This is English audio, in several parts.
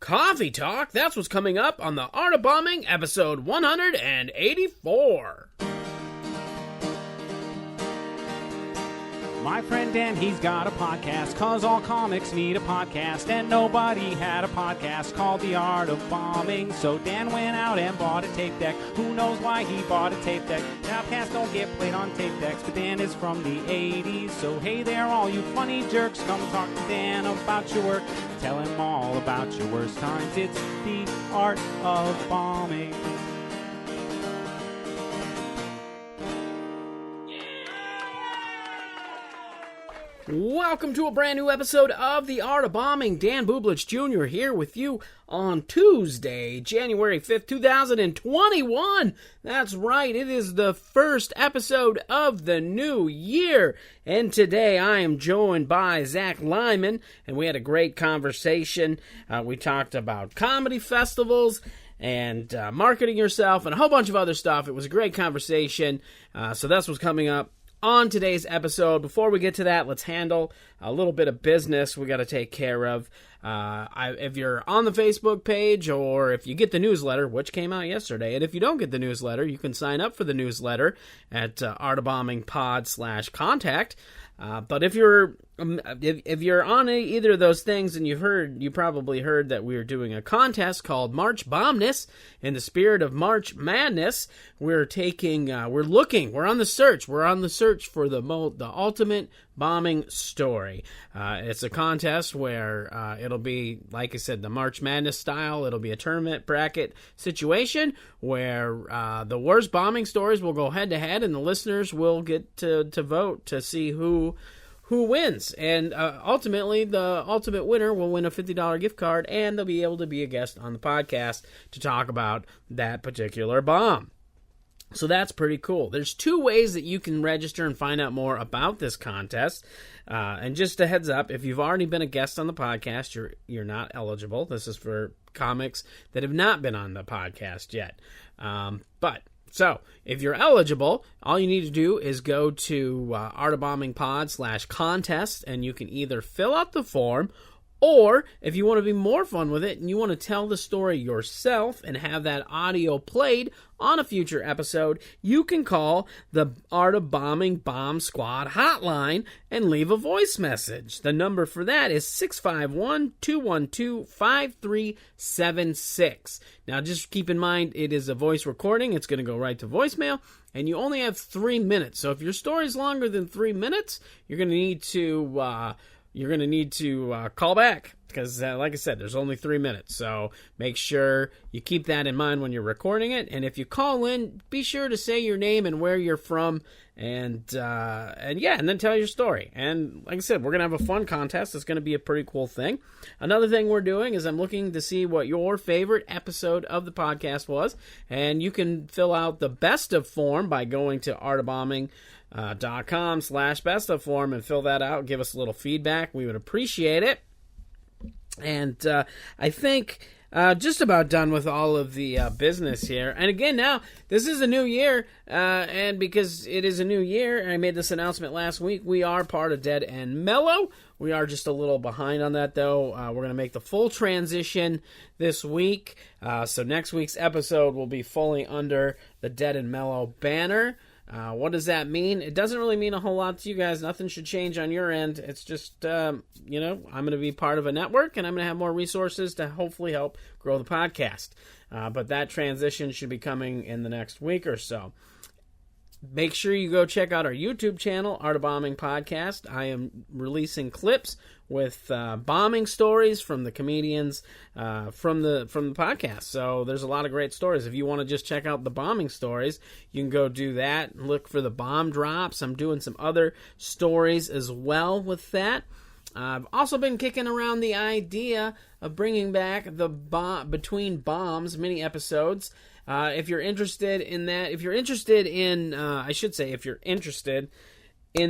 Coffee Talk. That's what's coming up on the Art of Bombing, episode 184. My friend Dan, he's got a podcast, 'cause all comics need a podcast, and nobody had a podcast called The Art of Bombing. So Dan went out and bought a tape deck. Who knows why he bought a tape deck? Now, podcasts don't get played on tape decks, but Dan is from the 80s. So hey there, all you funny jerks, come talk to Dan about your work. Tell him all about your worst times. It's The Art of Bombing. Welcome to a brand new episode of The Art of Bombing. Dan Bublitz Jr. here with you on Tuesday, January 5th, 2021. That's right, it is the first episode of the new year. And today I am joined by Zack Lyman, and we had a great conversation. We talked about comedy festivals and marketing yourself and a whole bunch of other stuff. It was a great conversation, so that's what's coming up on today's episode. Before we get to that, let's handle a little bit of business we got to take care of. If you're on the Facebook page, or if you get the newsletter, which came out yesterday, and if you don't get the newsletter, you can sign up for the newsletter at artofbombingpod.com/contact. But if you're on either of those things, and you probably heard that we're doing a contest called March Bombness in the spirit of March Madness. We're on the search for the ultimate bombing story. It's a contest where it'll be, like I said, the March Madness style. It'll be a tournament bracket situation where the worst bombing stories will go head to head, and the listeners will get to vote to see who wins. And ultimately, the ultimate winner will win a $50 gift card, and they'll be able to be a guest on the podcast to talk about that particular bomb. So that's pretty cool. There's two ways that you can register and find out more about this contest. And just a heads up, if you've already been a guest on the podcast, you're not eligible. This is for comics that have not been on the podcast yet. So, if you're eligible, all you need to do is go to artofbombingpod.com/contest, and you can either fill out the form, or if you want to be more fun with it and you want to tell the story yourself and have that audio played on a future episode, you can call the Art of Bombing Bomb Squad hotline and leave a voice message. The number for that is 651-212-5376. Now, just keep in mind, it is a voice recording. It's going to go right to voicemail, and you only have 3 minutes. So if your story is longer than 3 minutes, you're going to need to call back, because like I said, there's only 3 minutes. So make sure you keep that in mind when you're recording it. And if you call in, be sure to say your name and where you're from, and then tell your story. And like I said, we're going to have a fun contest. It's going to be a pretty cool thing. Another thing we're doing is I'm looking to see what your favorite episode of the podcast was. And you can fill out the best of form by going to artofbombing.com/best of form and fill that out. Give us a little feedback. We would appreciate it. And I think just about done with all of the business here. And again, now, this is a new year, and because it is a new year, and I made this announcement last week, we are part of Dead and Mellow. We are just a little behind on that, though. We're going to make the full transition this week. So next week's episode will be fully under the Dead and Mellow banner. What does that mean? It doesn't really mean a whole lot to you guys. Nothing should change on your end. It's just, I'm going to be part of a network, and I'm going to have more resources to hopefully help grow the podcast. But that transition should be coming in the next week or so. Make sure you go check out our YouTube channel, Art of Bombing Podcast. I am releasing clips with bombing stories from the comedians from the podcast. So there's a lot of great stories. If you want to just check out the bombing stories, you can go do that. Look for the bomb drops. I'm doing some other stories as well with that. I've also been kicking around the idea of bringing back the Between Bombs mini episodes. If you're interested in that, if you're interested in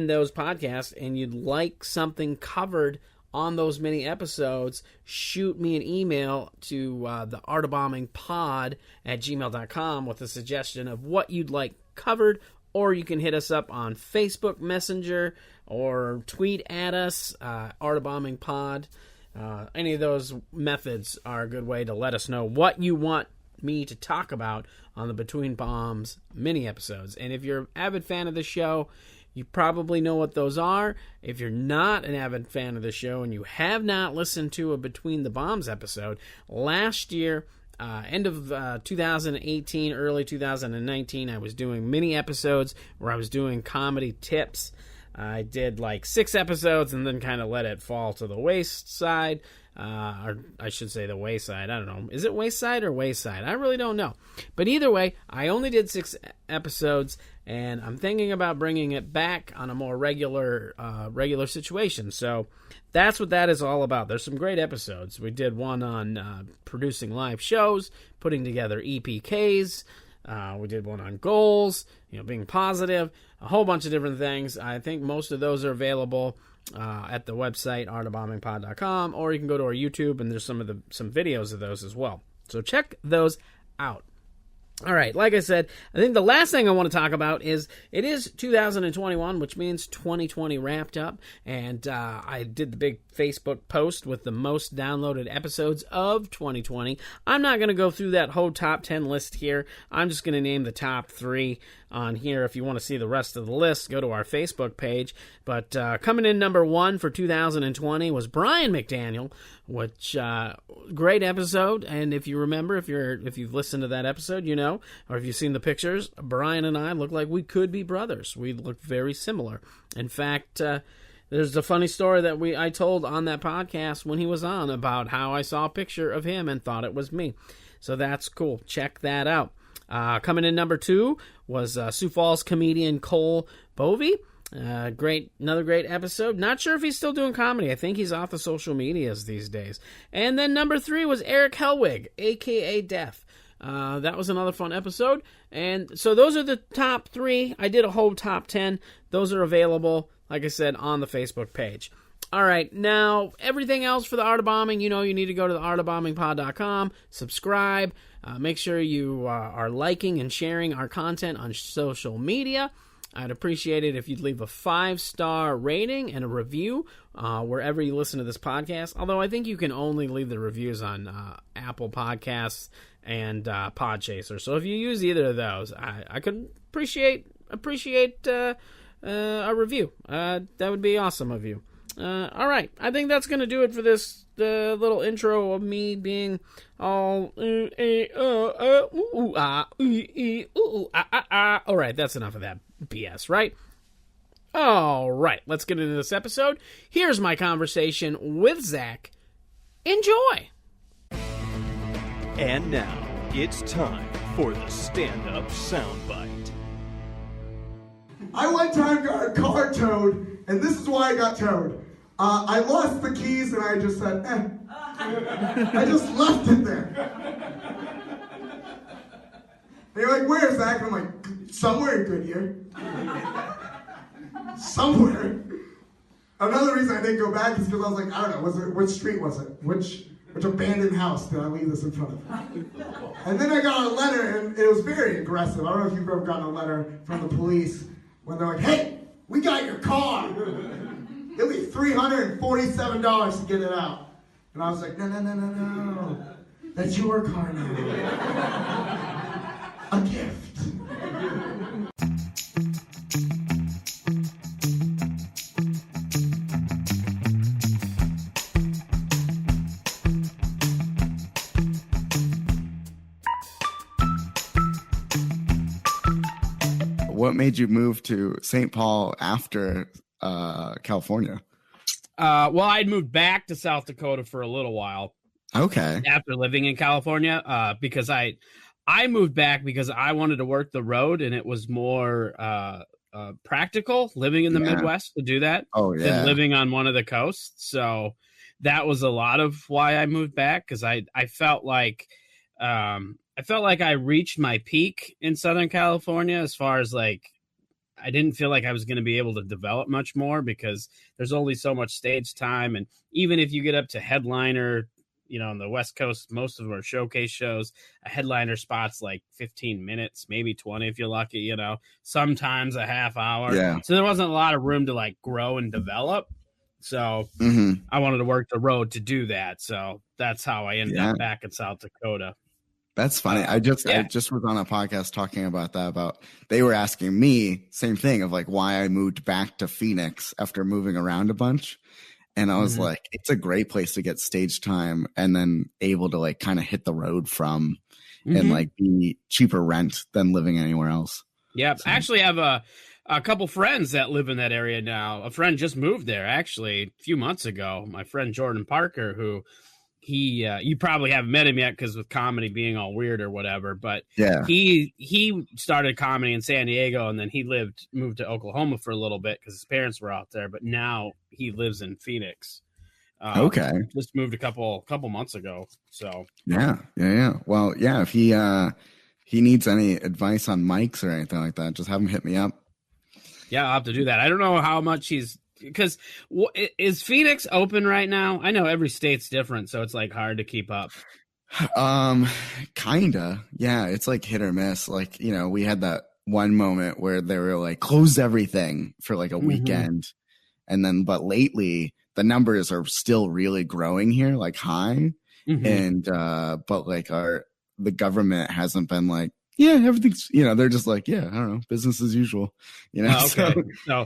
those podcasts and you'd like something covered on those mini episodes, shoot me an email to the artofbombingpod@gmail.com with a suggestion of what you'd like covered, or you can hit us up on Facebook Messenger or tweet at us, Art of Bombing Pod. Any of those methods are a good way to let us know what you want me to talk about on the Between Bombs mini episodes. And if you're an avid fan of the show, you probably know what those are. If you're not an avid fan of the show and you have not listened to a Between the Bombs episode, last year, end of 2018, early 2019, I was doing mini episodes where I was doing comedy tips. I did like 6 episodes and then kind of let it fall to the wayside. Or I should say the wayside. I don't know. Is it wayside or wayside? I really don't know. But either way, I only did 6 episodes, and I'm thinking about bringing it back on a more regular situation. So that's what that is all about. There's some great episodes. We did one on producing live shows, putting together EPKs. We did one on goals, being positive, a whole bunch of different things. I think most of those are available at the website, artofbombingpod.com, or you can go to our YouTube, and there's some videos of those as well. So check those out. All right, like I said, I think the last thing I want to talk about is it is 2021, which means 2020 wrapped up, and I did the big Facebook post with the most downloaded episodes of 2020. I'm not going to go through that whole top 10 list here. I'm just going to name the top 3 on here. If you want to see the rest of the list, go to our Facebook page. But coming in number 1 for 2020 was Brian McDaniel, which great episode. And if you remember, if you've listened to that episode, or if you've seen the pictures, Brian and I look like we could be brothers. We look very similar. In fact, there's a funny story that I told on that podcast when he was on about how I saw a picture of him and thought it was me. So that's cool. Check that out. Coming in number 2 was Sioux Falls comedian Cole Bovey. Another great episode. Not sure if he's still doing comedy. I think he's off the social medias these days. And then number 3 was Eric Helwig, a.k.a. Death. That was another fun episode. And so those are the top 3. I did a whole top 10. Those are available, like I said, on the Facebook page. All right, now, everything else for the Art of Bombing, you need to go to the artofbombingpod.com, subscribe, make sure you are liking and sharing our content on social media. I'd appreciate it if you'd leave a 5-star rating and a review wherever you listen to this podcast, although I think you can only leave the reviews on Apple Podcasts and Podchaser. So if you use either of those, I could appreciate a review. That would be awesome of you. All right, I think that's going to do it for this little intro of me being all... All right, that's enough of that BS, right? All right, let's get into this episode. Here's my conversation with Zach. Enjoy! And now, it's time for the stand-up soundbite. I one time got a car towed, and this is why I got towed. I lost the keys, and I just said, I just left it there. And you're like, where's Zach? And I'm like, somewhere in Goodyear. Somewhere. Another reason I didn't go back is because I was like, I don't know, which street was it? Which abandoned house did I leave this in front of? And then I got a letter, and it was very aggressive. I don't know if you've ever gotten a letter from the police when they're like, hey, we got your car. It'll be $347 to get it out. And I was like, no. That's your car now. A gift. What made you move to St. Paul after California? Well, I'd moved back to South Dakota for a little while. Okay. After living in California, because I moved back because I wanted to work the road, and it was more practical living in the Midwest to do that than living on one of the coasts. So that was a lot of why I moved back, because I felt like I reached my peak in Southern California as far as like I didn't feel like I was going to be able to develop much more because there's only so much stage time. And even if you get up to headliner, on the West Coast, most of them are showcase shows. A headliner spot's like 15 minutes, maybe 20 if you're lucky, sometimes a half hour. Yeah. So there wasn't a lot of room to like grow and develop. So Mhm. I wanted to work the road to do that. So that's how I ended Yeah. up back in South Dakota. That's funny. I just was on a podcast talking about that. About they were asking me same thing of like why I moved back to Phoenix after moving around a bunch, and I was like, it's a great place to get stage time and then able to like kind of hit the road from, and like be cheaper rent than living anywhere else. Yep. I actually have a couple friends that live in that area now. A friend just moved there actually a few months ago. My friend Jordan Parker, who you probably haven't met him yet because with comedy being all weird or whatever, but he started comedy in San Diego, and then he moved to Oklahoma for a little bit because his parents were out there, but now he lives in Phoenix. Okay. Just moved a couple months ago. So yeah. Well, yeah, if he needs any advice on mics or anything like that, just have him hit me up. Yeah, I'll have to do that. I don't know how much because is Phoenix open right now? I know every state's different, so it's like hard to keep up. Kinda. Yeah, it's like hit or miss. Like, you know, we had that one moment where they were like close everything for like a weekend. And then but lately the numbers are still really growing here, like high. And but like the government hasn't been like, yeah, everything's, you know, they're just like, yeah, I don't know, business as usual, you know. Okay.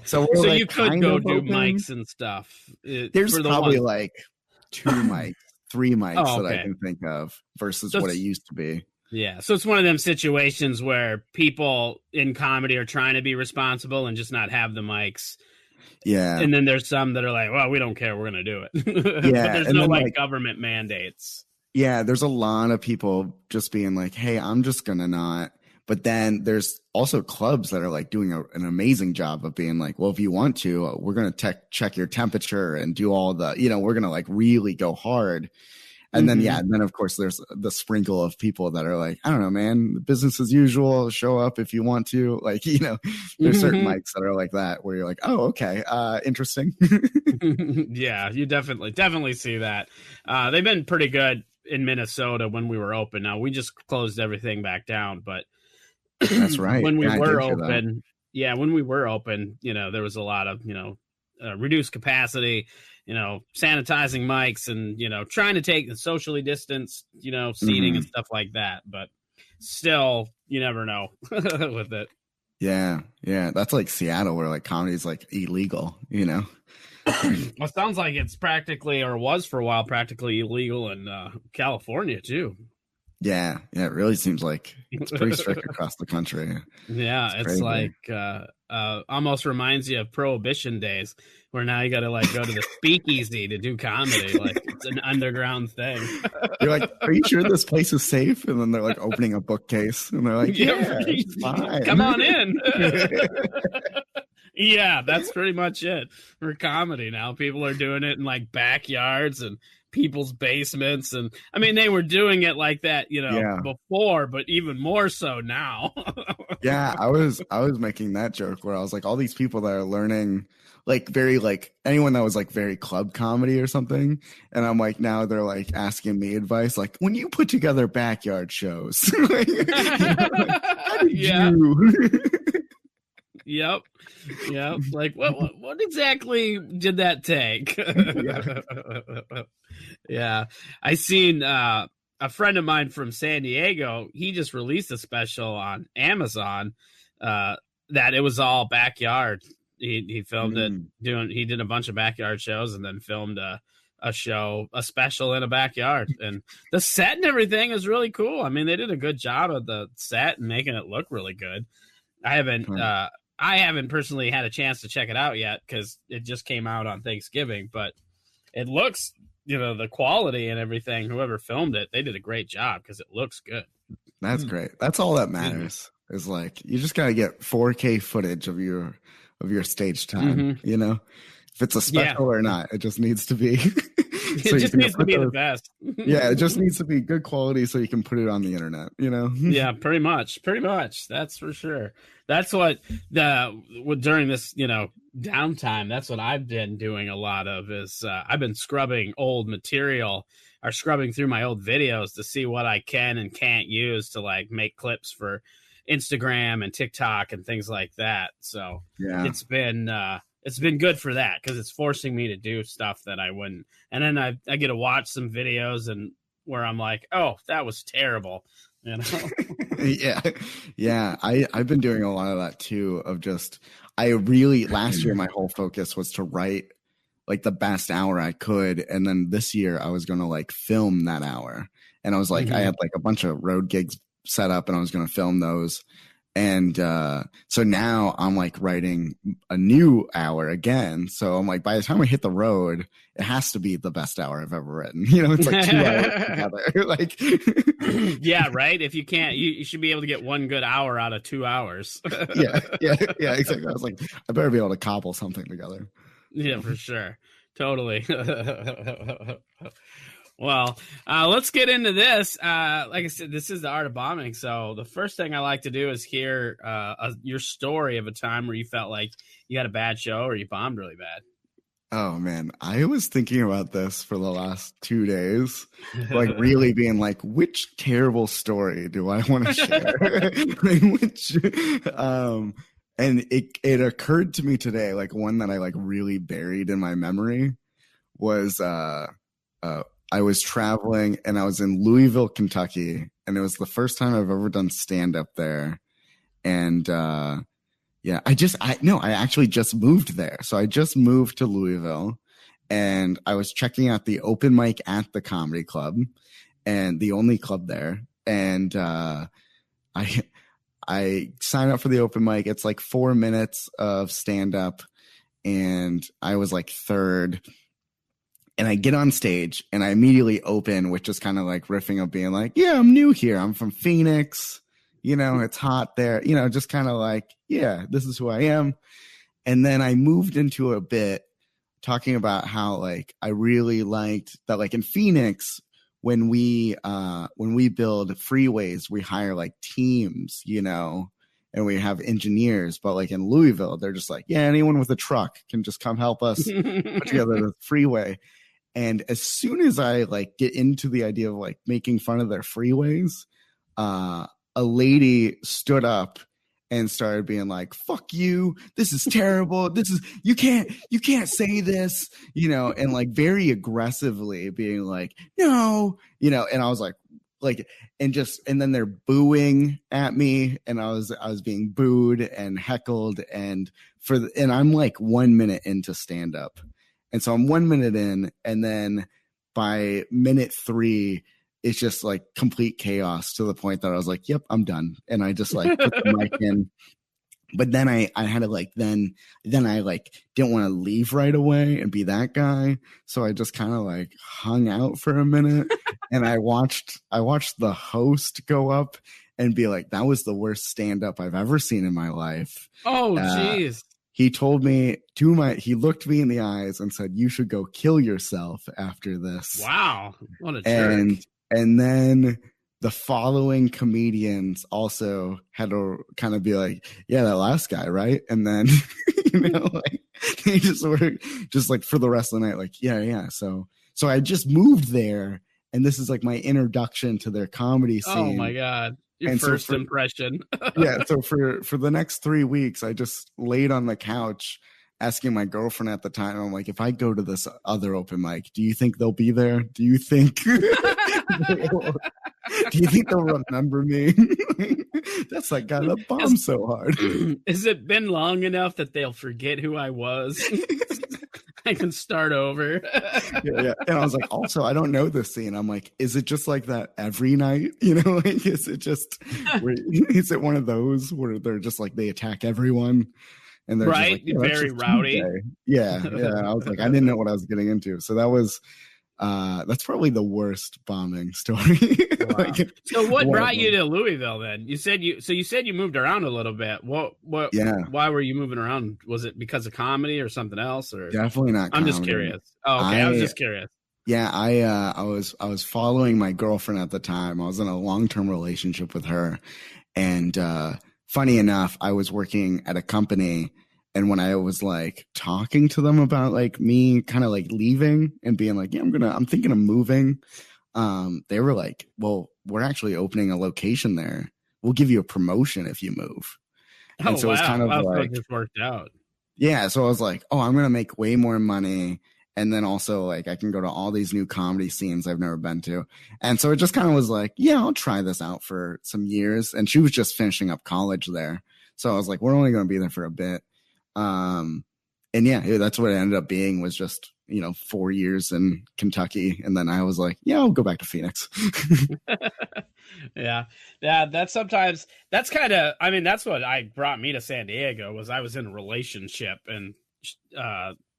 So like you could go do mics and stuff. There's probably like 2 mics, 3 mics that I can think of versus what it used to be. Yeah. So it's one of them situations where people in comedy are trying to be responsible and just not have the mics. Yeah. And then there's some that are like, well, we don't care. We're going to do it. Yeah. But there's no like government mandates. Yeah, there's a lot of people just being like, hey, I'm just going to not. But then there's also clubs that are like doing an amazing job of being like, well, if you want to, we're going to check your temperature and do all the, you know, we're going to like really go hard. And then, and then of course there's the sprinkle of people that are like, I don't know, man, business as usual, show up if you want to. Like, you know, there's certain mics that are like that where you're like, oh, okay, interesting. Yeah, you definitely see that. They've been pretty good in Minnesota when we were open. Now we just closed everything back down, but that's right. When we were open, when we were open, you know, there was a lot of, you know, reduced capacity, you know, sanitizing mics and, you know, trying to take the socially distanced, you know, seating and stuff like that. But still, you never know with it. Yeah. Yeah. That's like Seattle where like comedy is like illegal, you know? Well, it sounds like it's practically, or was for a while, practically illegal in California too. Yeah, it really seems like it's pretty strict across the country. Yeah, it's like almost reminds you of Prohibition days, where now you got to like go to the speakeasy to do comedy, like it's an underground thing. You're like, are you sure this place is safe? And then they're like opening a bookcase, and they're like, yeah, it's fine. Come on in. Yeah, that's pretty much it for comedy now. People are doing it in like backyards and people's basements, and I mean they were doing it like that, you know, before, but even more so now. Yeah, I was making that joke where I was like, all these people that are learning like very like anyone that was like very club comedy or something, and I'm like, now they're like asking me advice like, when you put together backyard shows, like, how did you? Yep. Like what exactly did that take? Yeah. I seen a friend of mine from San Diego, he just released a special on Amazon that it was all backyard. He filmed it he did a bunch of backyard shows and then filmed a special in a backyard, and the set and everything is really cool. I mean, they did a good job of the set and making it look really good. I haven't personally had a chance to check it out yet because it just came out on Thanksgiving, but it looks, you know, the quality and everything, whoever filmed it, they did a great job because it looks good. That's great. That's all that matters is like, you just got to get 4K footage of your stage time, you know, if it's a special or not, it just needs to be. It just needs to be the best. Yeah, it just needs to be good quality so you can put it on the internet, you know? Yeah, pretty much. That's for sure. That's what during this, you know, downtime, that's what I've been doing a lot of is I've been scrubbing old material or scrubbing through my old videos to see what I can and can't use to like make clips for Instagram and TikTok and things like that. So it's been it's been good for that because it's forcing me to do stuff that I wouldn't. And then I get to watch some videos and where I'm like, oh, that was terrible. You know? Yeah. I've been doing a lot of that too. Of just, last year my whole focus was to write like the best hour I could, and then this year I was going to like film that hour, and I was like, I had like a bunch of road gigs set up, and I was going to film those. And so now I'm like writing a new hour again. So I'm like, by the time I hit the road, it has to be the best hour I've ever written. You know, it's like 2 hours together. Like, yeah, right. If you can't, you should be able to get one good hour out of 2 hours. yeah, exactly. I was like, I better be able to cobble something together. Yeah, for sure. Totally. Well, let's get into this. Like I said, this is the art of bombing. So the first thing I like to do is hear your story of a time where you felt like you had a bad show or you bombed really bad. Oh, man. I was thinking about this for the last 2 days, like really being like, which terrible story do I want to share? And it occurred to me today, like one that I like really buried in my memory was I was traveling and I was in Louisville, Kentucky, and it was the first time I've ever done stand up there. And I actually just moved there. So I just moved to Louisville and I was checking out the open mic at the comedy club, and the only club there. And I signed up for the open mic. It's like 4 minutes of stand up, and I was like third. And I get on stage and I immediately open with just kind of like riffing of being like, yeah, I'm new here. I'm from Phoenix. You know, it's hot there. You know, just kind of like, yeah, this is who I am. And then I moved into a bit talking about how like I really liked that, like in Phoenix, when we build freeways, we hire like teams, you know, and we have engineers. But like in Louisville, they're just like, yeah, anyone with a truck can just come help us put together the freeway. And as soon as I like get into the idea of like making fun of their freeways, a lady stood up and started being like, fuck you, this is terrible, you can't say this, you know, and like very aggressively being like, no, you know. And I was like, and then they're booing at me, and I was being booed and heckled, and I'm like 1 minute into stand up. And so I'm 1 minute in, and then by minute 3, it's just like complete chaos to the point that I was like, yep, I'm done. And I just like put the mic in. But then I had to like, then I like didn't want to leave right away and be that guy. So I just kind of like hung out for a minute and I watched the host go up and be like, that was the worst stand up I've ever seen in my life. Oh, geez. He told me he looked me in the eyes and said, you should go kill yourself after this. Wow. What a jerk. And then the following comedians also had to kind of be like, yeah, that last guy, right? And then, you know, like they just were just like for the rest of the night, like, yeah. So I just moved there, and this is like my introduction to their comedy scene. Oh my God. Your first impression. Yeah. So for the next 3 weeks, I just laid on the couch asking my girlfriend at the time, I'm like, if I go to this other open mic, do you think they'll be there? Do you think they'll remember me? That's like guy that bombed so hard. Has it been long enough that they'll forget who I was? I can start over. Yeah. And I was like, also, I don't know this scene. I'm like, is it just like that every night? You know, like, is it one of those where they're just like, they attack everyone? And they're right, just like, very rowdy. Yeah. I was like, I didn't know what I was getting into. So that was, that's probably the worst bombing story. Wow. So what brought you to Louisville then? You said you moved around a little bit. What? Yeah. Why were you moving around? Was it because of comedy or something else? Or definitely not. I'm just curious. Oh, okay. I was just curious. Yeah, I was following my girlfriend at the time. I was in a long-term relationship with her, and funny enough, I was working at a company. And when I was like talking to them about like me kind of like leaving and being like, yeah, I'm thinking of moving. They were like, well, we're actually opening a location there. We'll give you a promotion if you move. And so it's kind of like, it just worked out. Yeah, so I was like, oh, I'm gonna make way more money, and then also like I can go to all these new comedy scenes I've never been to. And so it just kind of was like, yeah, I'll try this out for some years. And she was just finishing up college there, so I was like, we're only gonna be there for a bit. And yeah, that's what it ended up being, was just, 4 years in Kentucky. And then I was like, yeah, I'll go back to Phoenix. Yeah. That's kind of, that's what brought me to San Diego, was I was in a relationship, and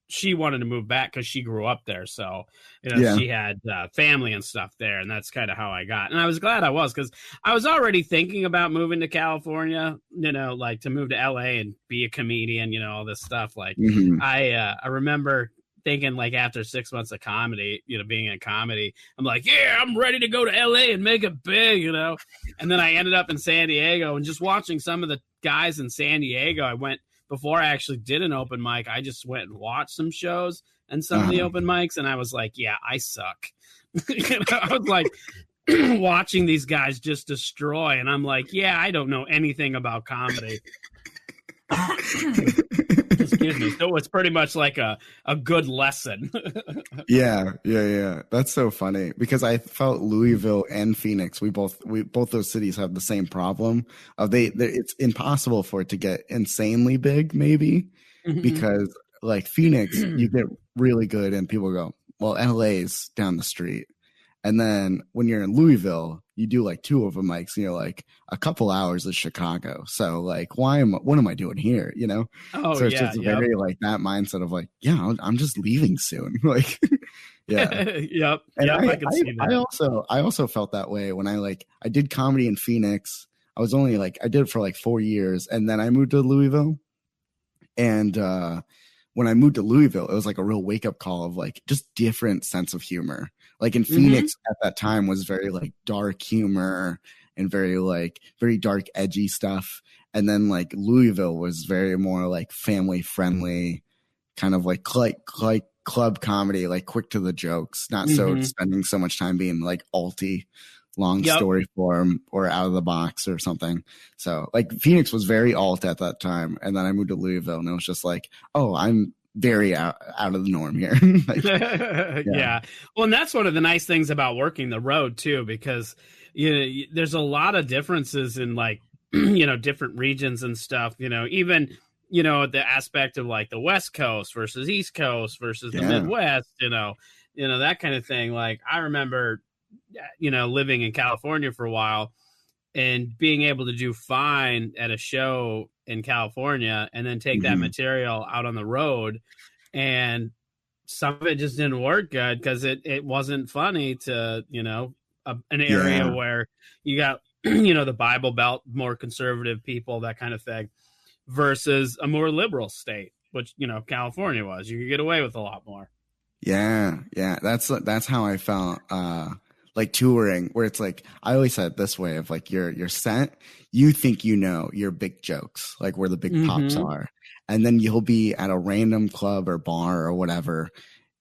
she wanted to move back because she grew up there. So, she had family and stuff there, and that's kind of how I got. And I was glad I was, because I was already thinking about moving to California, like to move to LA and be a comedian, all this stuff. Like I remember thinking, like, after 6 months of comedy, being in comedy, I'm like, yeah, I'm ready to go to LA and make it big, And then I ended up in San Diego, and just watching some of the guys in San Diego, I went, before I actually did an open mic, I just went and watched some shows and some of the open mics, and I was like, yeah, I suck. I was like watching these guys just destroy, and I'm like, yeah, I don't know anything about comedy. Excuse me. So it's pretty much like a good lesson. Yeah. That's so funny, because I felt Louisville and Phoenix, we both those cities have the same problem of it's impossible for it to get insanely big, maybe, because like Phoenix, you get really good and people go, well, LA's down the street. And then when you're in Louisville, you do like 2 open mics, and you're like, a couple hours is Chicago. So like, what am I doing here? Oh, so it's just very like that mindset of like, yeah, I'm just leaving soon. Like, yeah. Yep. And I can see that. I also felt that way when I did comedy in Phoenix. I was only I did it for like 4 years, and then I moved to Louisville. And when I moved to Louisville, it was like a real wake up call of like just different sense of humor. Like in Phoenix at that time was very like dark humor and very dark, edgy stuff. And then like Louisville was very more like family friendly, kind of like club comedy, like quick to the jokes, not so spending so much time being like alty, long story form or out of the box or something. So like Phoenix was very alt at that time. And then I moved to Louisville, and it was just like, oh, I'm very out of the norm here. Yeah. Well, and that's one of the nice things about working the road too, because there's a lot of differences in like different regions and stuff, even the aspect of like the West Coast versus East Coast versus the Midwest, that kind of thing. Like I remember living in California for a while and being able to do fine at a show in California, and then take that material out on the road, and some of it just didn't work good because it wasn't funny to an area where you got the Bible Belt, more conservative people, that kind of thing, versus a more liberal state, which California was. You could get away with a lot more. Yeah, that's how I felt. Like touring, where it's like, I always said it this way of like, you're set, you think your big jokes, like where the big pops are, and then you'll be at a random club or bar or whatever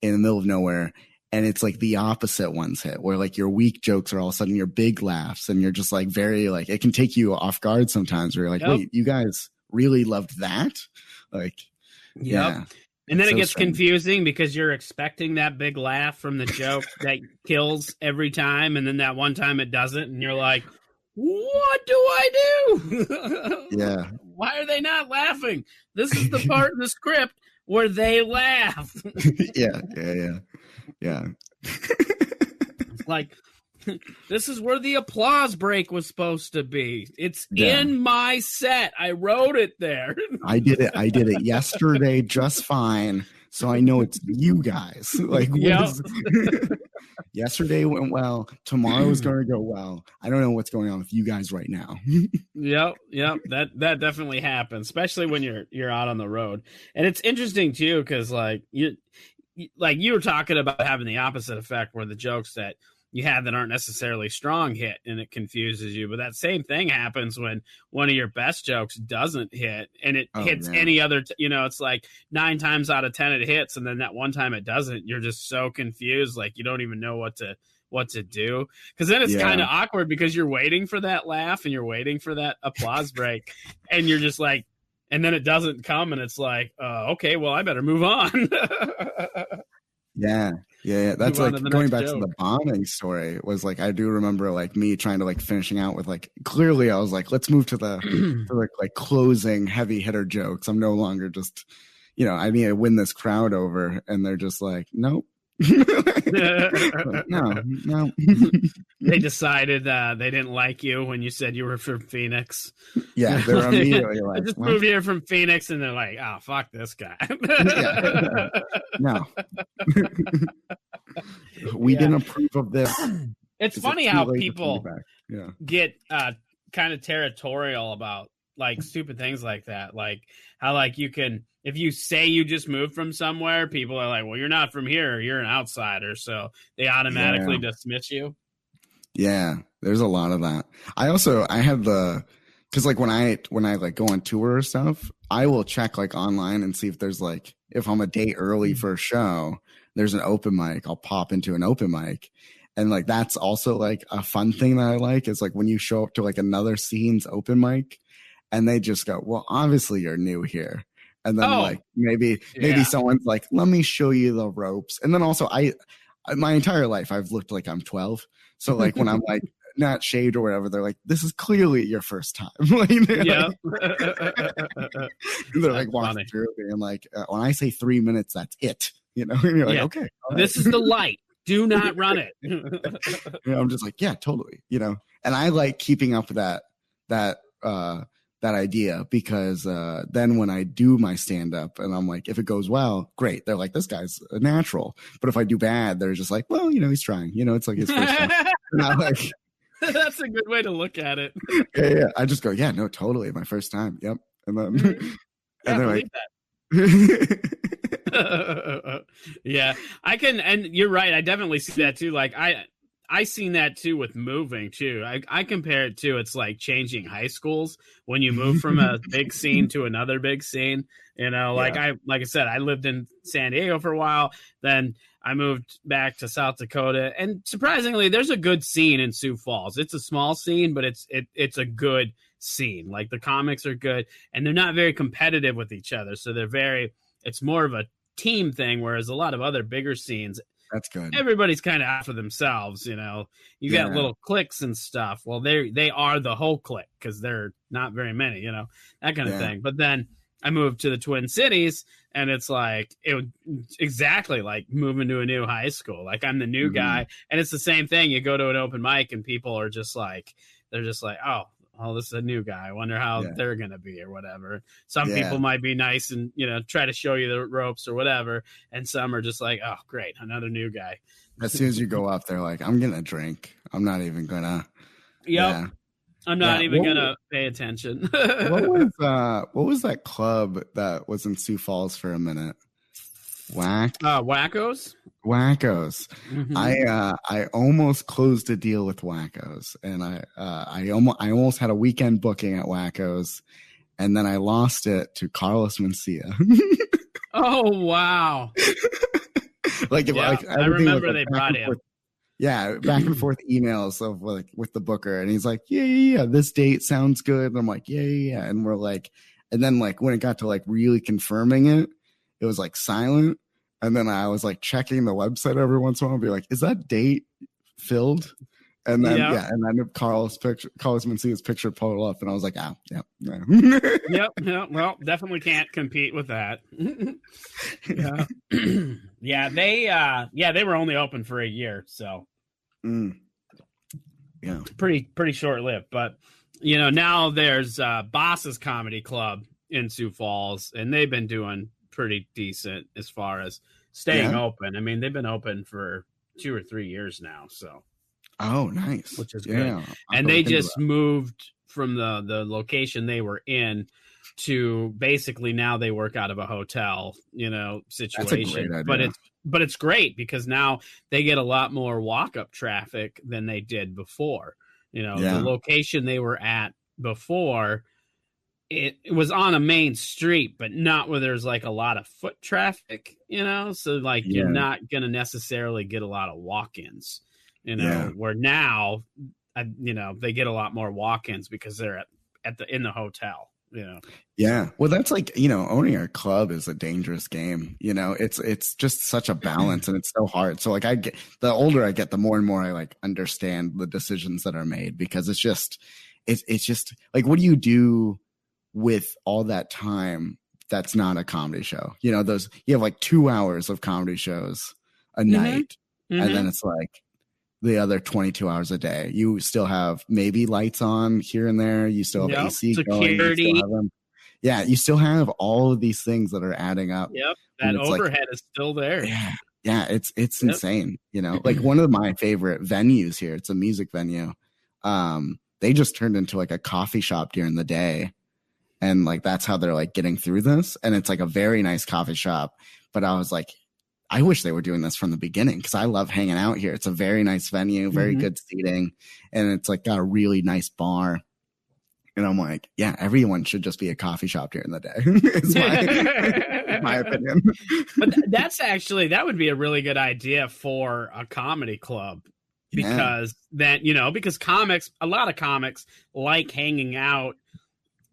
in the middle of nowhere, and it's like the opposite ones hit, where like your weak jokes are all of a sudden your big laughs, and you're just like very like, it can take you off guard sometimes, where you're like, wait, you guys really loved that? Like, yeah. And then it gets confusing because you're expecting that big laugh from the joke that kills every time, and then that one time it doesn't, and you're like, what do I do? Yeah. Why are they not laughing? This is the part in the script where they laugh. Yeah. Like, this is where the applause break was supposed to be. It's in my set. I wrote it there. I did it yesterday just fine. So I know it's you guys. Like, yesterday went well. Tomorrow's going to go well. I don't know what's going on with you guys right now. Yep. That definitely happens, especially when you're out on the road. And it's interesting too, because like you were talking about having the opposite effect, where the jokes that you have that aren't necessarily strong hit, and it confuses you. But that same thing happens when one of your best jokes doesn't hit, and it hits any other, it's like 9 times out of 10 it hits, and then that one time it doesn't. You're just so confused, like you don't even know what to do. Because then it's kind of awkward, because you're waiting for that laugh and you're waiting for that applause break, and you're just like, and then it doesn't come, and it's like, okay, well, I better move on. Yeah. That's Move on like to the going next back to joke. the bombing story was like, I do remember like me trying to like finishing out with like, clearly I was like, let's move to the to like closing heavy hitter jokes. I'm no longer just, I need to win this crowd over. And they're just like, nope. Like, no. They decided they didn't like you when you said you were from Phoenix. Yeah, they're immediately I like, just what? moved here from Phoenix, and they're like, oh, fuck this guy. No. We didn't approve of this. It's Is funny it too how late to people bring it back? get kind of territorial about like stupid things like that. Like how like you can, if you say you just moved from somewhere, people are like, well, you're not from here, you're an outsider, so they automatically dismiss you. Yeah, there's a lot of that. I have because like when I like go on tour or stuff, I will check like online and see if there's like, if I'm a day early for a show, there's an open mic, I'll pop into an open mic. And like, that's also like a fun thing that I like is like when you show up to like another scene's open mic and they just go, well, obviously you're new here. And then like maybe someone's like, let me show you the ropes. And then also my entire life, I've looked like I'm 12. So like when I'm like not shaved or whatever, they're like, this is clearly your first time. Like, they're like walking through and like, when I say 3 minutes, that's it. And you're like, okay, this is the light. Do not run it. I'm just like, yeah, totally. And I like keeping up with that idea because then when I do my stand up and I'm like, if it goes well, great. They're like, this guy's a natural. But if I do bad, they're just like, well, he's trying. It's like his first time. Not like, that's a good way to look at it. Yeah. I just go, yeah, no, totally. My first time. Yep. And then, and they're like, that. Yeah, I can, and you're right. I definitely see that too. Like I seen that too with moving too. I compare it to, it's like changing high schools when you move from a big scene to another big scene. Like I said, I lived in San Diego for a while. Then I moved back to South Dakota, and surprisingly, there's a good scene in Sioux Falls. It's a small scene, but it's a good scene. Like the comics are good, and they're not very competitive with each other. So it's more of a team thing, whereas a lot of other bigger scenes, that's good. everybody's kind of out for themselves. You got little cliques and stuff. Well, they are the whole clique because they're not very many, that kind of thing. But then I moved to the Twin Cities, and it's like exactly like moving to a new high school. Like I'm the new guy, and it's the same thing. You go to an open mic, and people are just like, oh, this is a new guy. I wonder how they're going to be or whatever. Some people might be nice and, try to show you the ropes or whatever. And some are just like, oh, great, another new guy. As soon as you go up, they're like, I'm going to drink. I'm not even going to. Yeah. I'm not even going to pay attention. What was that club that was in Sioux Falls for a minute? Wackos? Wackos. Mm-hmm. I almost closed a deal with Wackos, and I almost had a weekend booking at Wackos, and then I lost it to Carlos Mencia. Oh wow! I remember they brought him. Yeah, back and forth emails of like with the booker, and he's like, yeah, this date sounds good. And I'm like, yeah, and we're like, and then like when it got to like really confirming it, it was like silent. And then I was like checking the website every once in a while and be like, is that date filled? And then, and then Carlos Mencia's picture pulled up, and I was like, yeah. Yep. Well, definitely can't compete with that. Yeah. They were only open for a year. So pretty short lived, but now there's Boss's Comedy Club in Sioux Falls, and they've been doing pretty decent as far as staying open. I mean, they've been open for 2 or 3 years now, so nice, which is good. And they just moved from the location they were in to basically now they work out of a hotel, situation. But it's great because now they get a lot more walk-up traffic than they did before. The location they were at before, it was on a main street, but not where there's like a lot of foot traffic, so like you're not going to necessarily get a lot of walk-ins, where now, they get a lot more walk-ins because they're in the hotel, Yeah. Well, that's like, owning a club is a dangerous game. It's just such a balance and it's so hard. So like the older I get, the more and more I like understand the decisions that are made, because it's just like, what do you do with all that time that's not a comedy show? You have like 2 hours of comedy shows a night, and then it's like the other 22 hours a day. You still have maybe lights on here and there. You still have AC security. Going. You still have all of these things that are adding up. Yep, that overhead is still there. Yeah, it's insane. Like one of my favorite venues here. It's a music venue. They just turned into like a coffee shop during the day, and like that's how they're like getting through this. And it's like a very nice coffee shop. But I was like, I wish they were doing this from the beginning, because I love hanging out here. It's a very nice venue, very good seating, and it's like got a really nice bar. And I'm like, yeah, everyone should just be a coffee shop during the day. Is my opinion. But that would be a really good idea for a comedy club, because because a lot of comics like hanging out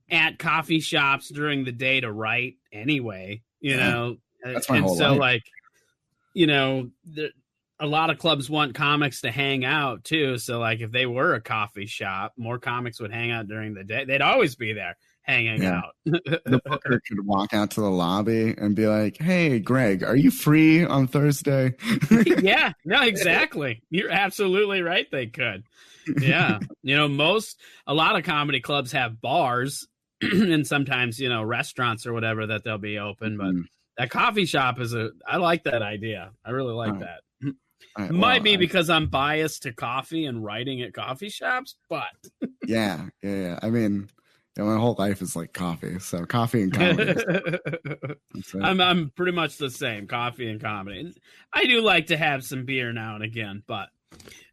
at coffee shops during the day to write anyway, That's my whole life. A lot of clubs want comics to hang out too. So like if they were a coffee shop, more comics would hang out during the day. They'd always be there hanging out. The booker could walk out to the lobby and be like, "Hey, Greg, are you free on Thursday?" Yeah, no, exactly. You're absolutely right. They could. Yeah. A lot of comedy clubs have bars and sometimes, restaurants or whatever that they'll be open. But that coffee shop I like that idea. I really like that. Might be because I'm biased to coffee and writing at coffee shops, but yeah. I mean, my whole life is like coffee, so coffee and comedy. I'm pretty much the same, coffee and comedy. I do like to have some beer now and again, but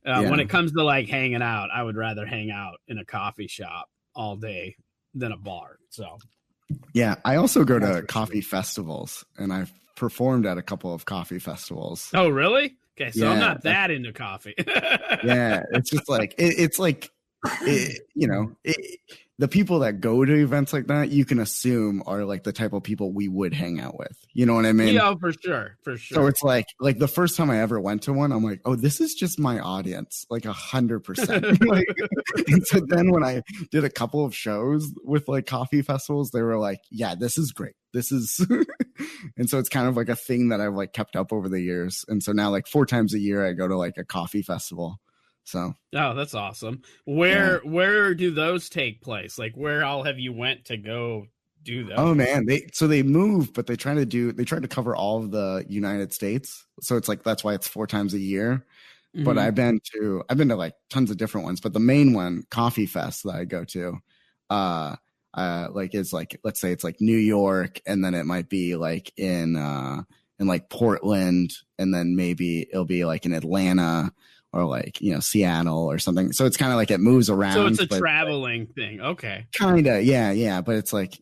when it comes to like hanging out, I would rather hang out in a coffee shop all day than a bar. So yeah, I also go to coffee festivals, and I've performed at a couple of coffee festivals. Oh, really? Okay, so I'm not that into coffee. Yeah, it's just like the people that go to events like that, you can assume are like the type of people we would hang out with. You know what I mean? Yeah, for sure. So it's like the first time I ever went to one, I'm like, oh, this is just my audience, like 100%. And so then when I did a couple of shows with like coffee festivals, they were like, yeah, this is great. This is, and so it's kind of like a thing that I've like kept up over the years. And so now like 4 times a year, I go to like a coffee festival. So that's awesome. Where do those take place? Like where all have you went to go do those? Oh man, they move, but they try to cover all of the United States. So it's like that's why it's 4 times a year. Mm-hmm. But I've been to like tons of different ones. But the main one, Coffee Fest, that I go to, is like, let's say it's like New York, and then it might be like in like Portland, and then maybe it'll be like in Atlanta, or like, Seattle or something. So it's kind of like it moves around. So it's a traveling thing. Okay. Kind of. Yeah. But it's like,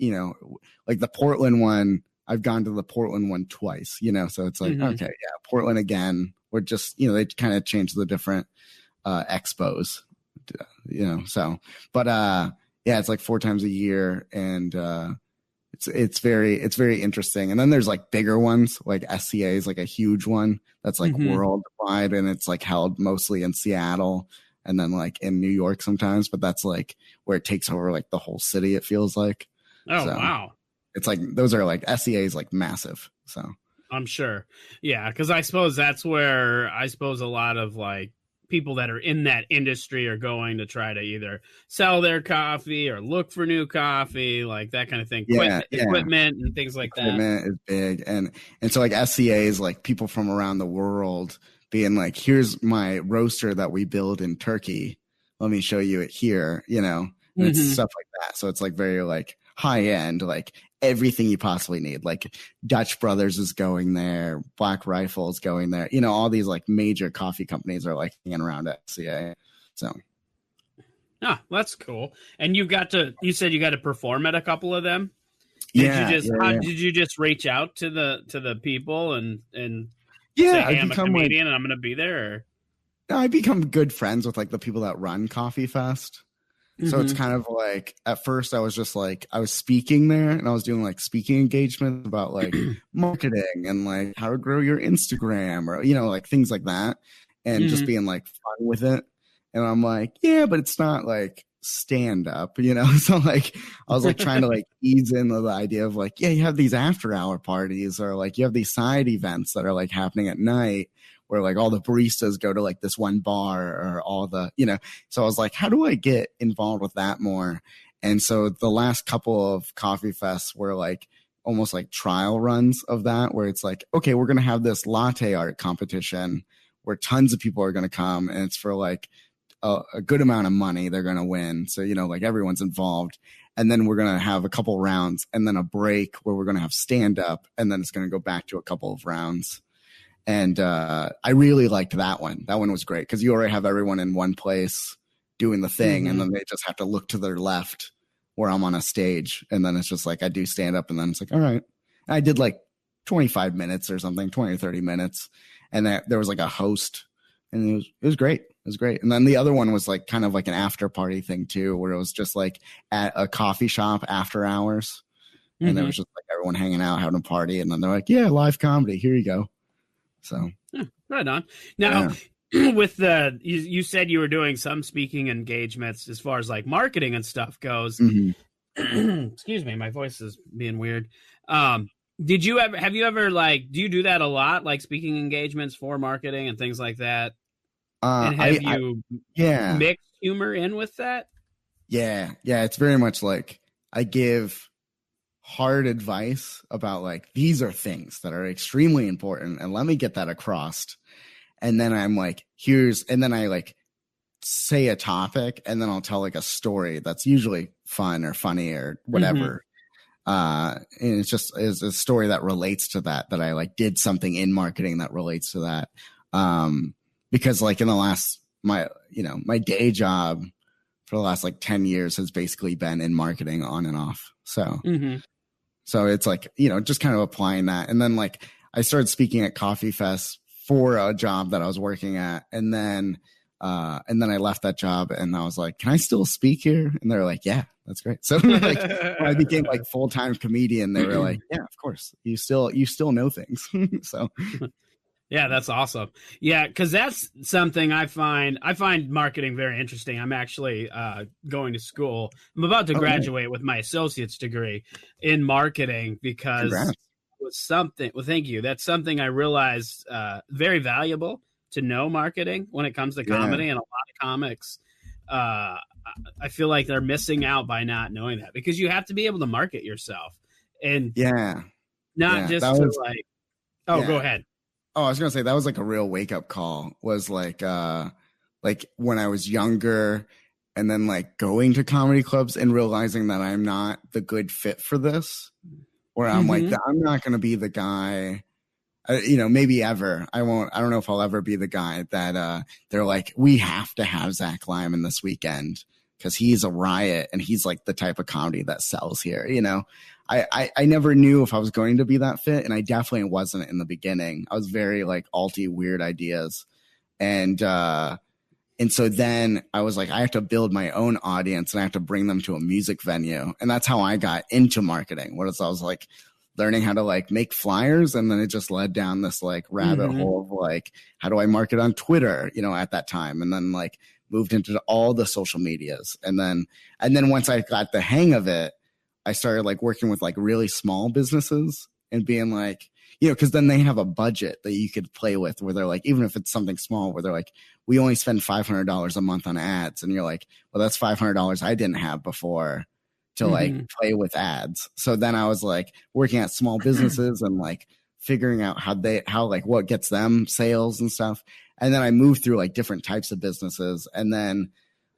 like the Portland one, I've gone to the Portland one twice, so it's like, okay, yeah, Portland again. Or just, they kind of change the different expos, so, but yeah, it's like 4 times a year, and it's very interesting. And then there's like bigger ones, like SCA is like a huge one that's like worldwide, and it's like held mostly in Seattle and then like in New York sometimes, but that's like where it takes over like the whole city, it feels like. Oh, so, wow. It's like those are like SCA is like massive. So I'm sure. Yeah, because I suppose that's where a lot of like people that are in that industry are going to try to either sell their coffee or look for new coffee, like that kind of thing. Equipment and things like that. Equipment is big. And so like SCA is like people from around the world being like, here's my roaster that we build in Turkey. Let me show you it here, and it's stuff like that. So it's like very like high end, like everything you possibly need. Like Dutch Brothers is going there, Black Rifle is going there. All these like major coffee companies are like hanging around at SCA. So, that's cool. And you said you got to perform at a couple of them. Did you just reach out to the people and say, hey, I'm a comedian and I'm going to be there? Or? I become good friends with like the people that run Coffee Fest. So it's kind of like, at first I was just like, I was speaking there and I was doing like speaking engagements about like marketing and like how to grow your Instagram or, like things like that. And just being like fun with it. And I'm like, yeah, but it's not like stand up, So like, I was like trying to like ease into the idea of like, yeah, you have these after hour parties or like you have these side events that are like happening at night where like all the baristas go to like this one bar or all the, so I was like, how do I get involved with that more? And so the last couple of coffee fests were like almost like trial runs of that, where it's like, okay, we're going to have this latte art competition where tons of people are going to come and it's for like a good amount of money they're going to win. So, like everyone's involved. And then we're going to have a couple rounds and then a break where we're going to have stand up. And then it's going to go back to a couple of rounds. And I really liked that one. That one was great because you already have everyone in one place doing the thing. And then they just have to look to their left where I'm on a stage. And then it's just like I do stand up and then it's like, all right. And I did like 25 minutes or something, 20 or 30 minutes. And there was like a host and it was great. It was great. And then the other one was like kind of like an after party thing too, where it was just like at a coffee shop after hours. And there was just like everyone hanging out, having a party. And then they're like, yeah, live comedy. Here you go. So right on. Now, with you said you were doing some speaking engagements as far as like marketing and stuff goes. Excuse me, my voice is being weird. Have you ever like, do you do that a lot? Like speaking engagements for marketing and things like that? And have you mixed humor in with that? Yeah. It's very much like I give hard advice about like, these are things that are extremely important and let me get that across. And then I'm like, and then I like say a topic and then I'll tell like a story that's usually fun or funny or whatever. And it's a story that relates to that I like did something in marketing that relates to that. Because like in the last, my day job for the last like 10 years has basically been in marketing on and off. So, so it's like, just kind of applying that. And then like I started speaking at Coffee Fest for a job that I was working at. And then I left that job and I was like, can I still speak here? And they're like, yeah, that's great. So like when I became like full-time comedian, they were like, yeah, of course. You still know things. So yeah, that's awesome. Yeah, because that's something I find marketing very interesting. I'm actually going to school. I'm about to graduate with my associate's degree in marketing because it was something. Well, thank you. That's something I realized very valuable to know marketing when it comes to comedy, and a lot of comics. I feel like they're missing out by not knowing that because you have to be able to market yourself and not just to like. Oh, go ahead. Oh, I was going to say that was like a real wake up call was like when I was younger and then like going to comedy clubs and realizing that I'm not the good fit for this, where I'm like, I'm not going to be the guy, maybe ever. I don't know if I'll ever be the guy that they're like, we have to have Zack Lyman this weekend because he's a riot and he's like the type of comedy that sells here, I never knew if I was going to be that fit, and I definitely wasn't in the beginning. I was very like alty weird ideas. And so then I was like, I have to build my own audience and I have to bring them to a music venue. And that's how I got into marketing. I was like learning how to like make flyers. And then it just led down this like rabbit hole of like, how do I market on Twitter, at that time? And then like moved into all the social medias. And then once I got the hang of it, I started like working with like really small businesses and being like, because then they have a budget that you could play with where they're like, even if it's something small, where they're like, we only spend $500 a month on ads. And you're like, well, that's $500 I didn't have before to like play with ads. So then I was like working at small businesses and like figuring out how what gets them sales and stuff. And then I moved through like different types of businesses. And then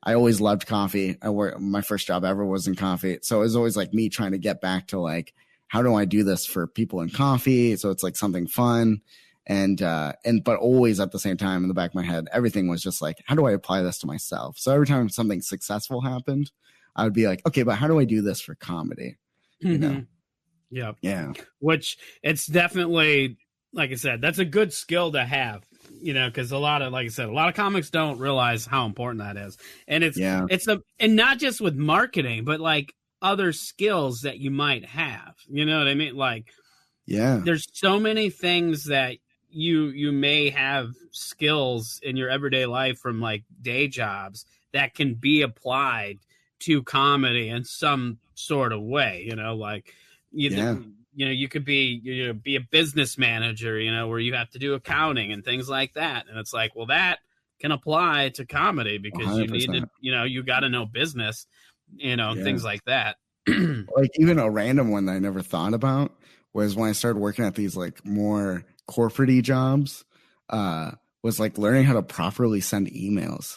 I always loved coffee. My first job ever was in coffee. So it was always like me trying to get back to like, how do I do this for people in coffee? So it's like something fun. But always at the same time in the back of my head, everything was just like, how do I apply this to myself? So every time something successful happened, I would be like, okay, but how do I do this for comedy? Yeah. Which it's definitely, like I said, that's a good skill to have. because like I said, a lot of comics don't realize how important that is. And and not just with marketing, but like other skills that you might have, you know what I mean? Like, there's so many things that you may have skills in your everyday life from like day jobs that can be applied to comedy in some sort of way, like you could be a business manager, where you have to do accounting and things like that. And it's like, well, that can apply to comedy because 100%. You need to, you got to know business, things like that. Like even a random one that I never thought about was when I started working at these like more corporate-y jobs, was like learning how to properly send emails.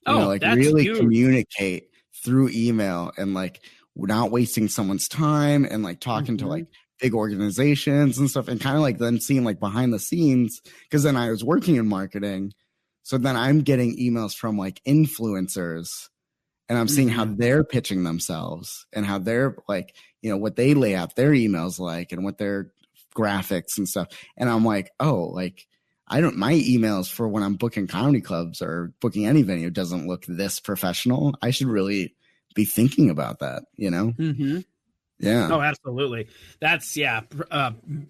Like really huge. Communicate through email and like not wasting someone's time and like talking to like big organizations and stuff, and kind of like then seeing like behind the scenes, because then I was working in marketing, so then I'm getting emails from like influencers and I'm seeing how they're pitching themselves and how they're like, what they lay out their emails like and what their graphics and stuff. And I'm like, oh, like my emails for when I'm booking comedy clubs or booking any venue doesn't look this professional. I should really be thinking about that, Yeah. Oh, absolutely. That's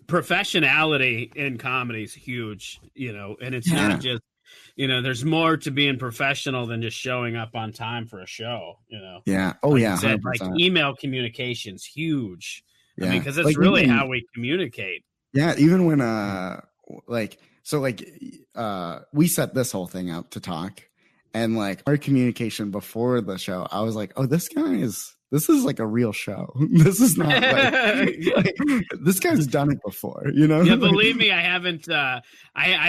professionality in comedy is huge, and it's not just, there's more to being professional than just showing up on time for a show, Yeah. Oh, like yeah. said, like email communication's huge. Yeah. I mean, because it's like really how we communicate. Yeah. Even when, we set this whole thing up to talk, and like our communication before the show, I was like, oh, this is like a real show. This is not like this guy's done it before, Yeah, believe me, I haven't. I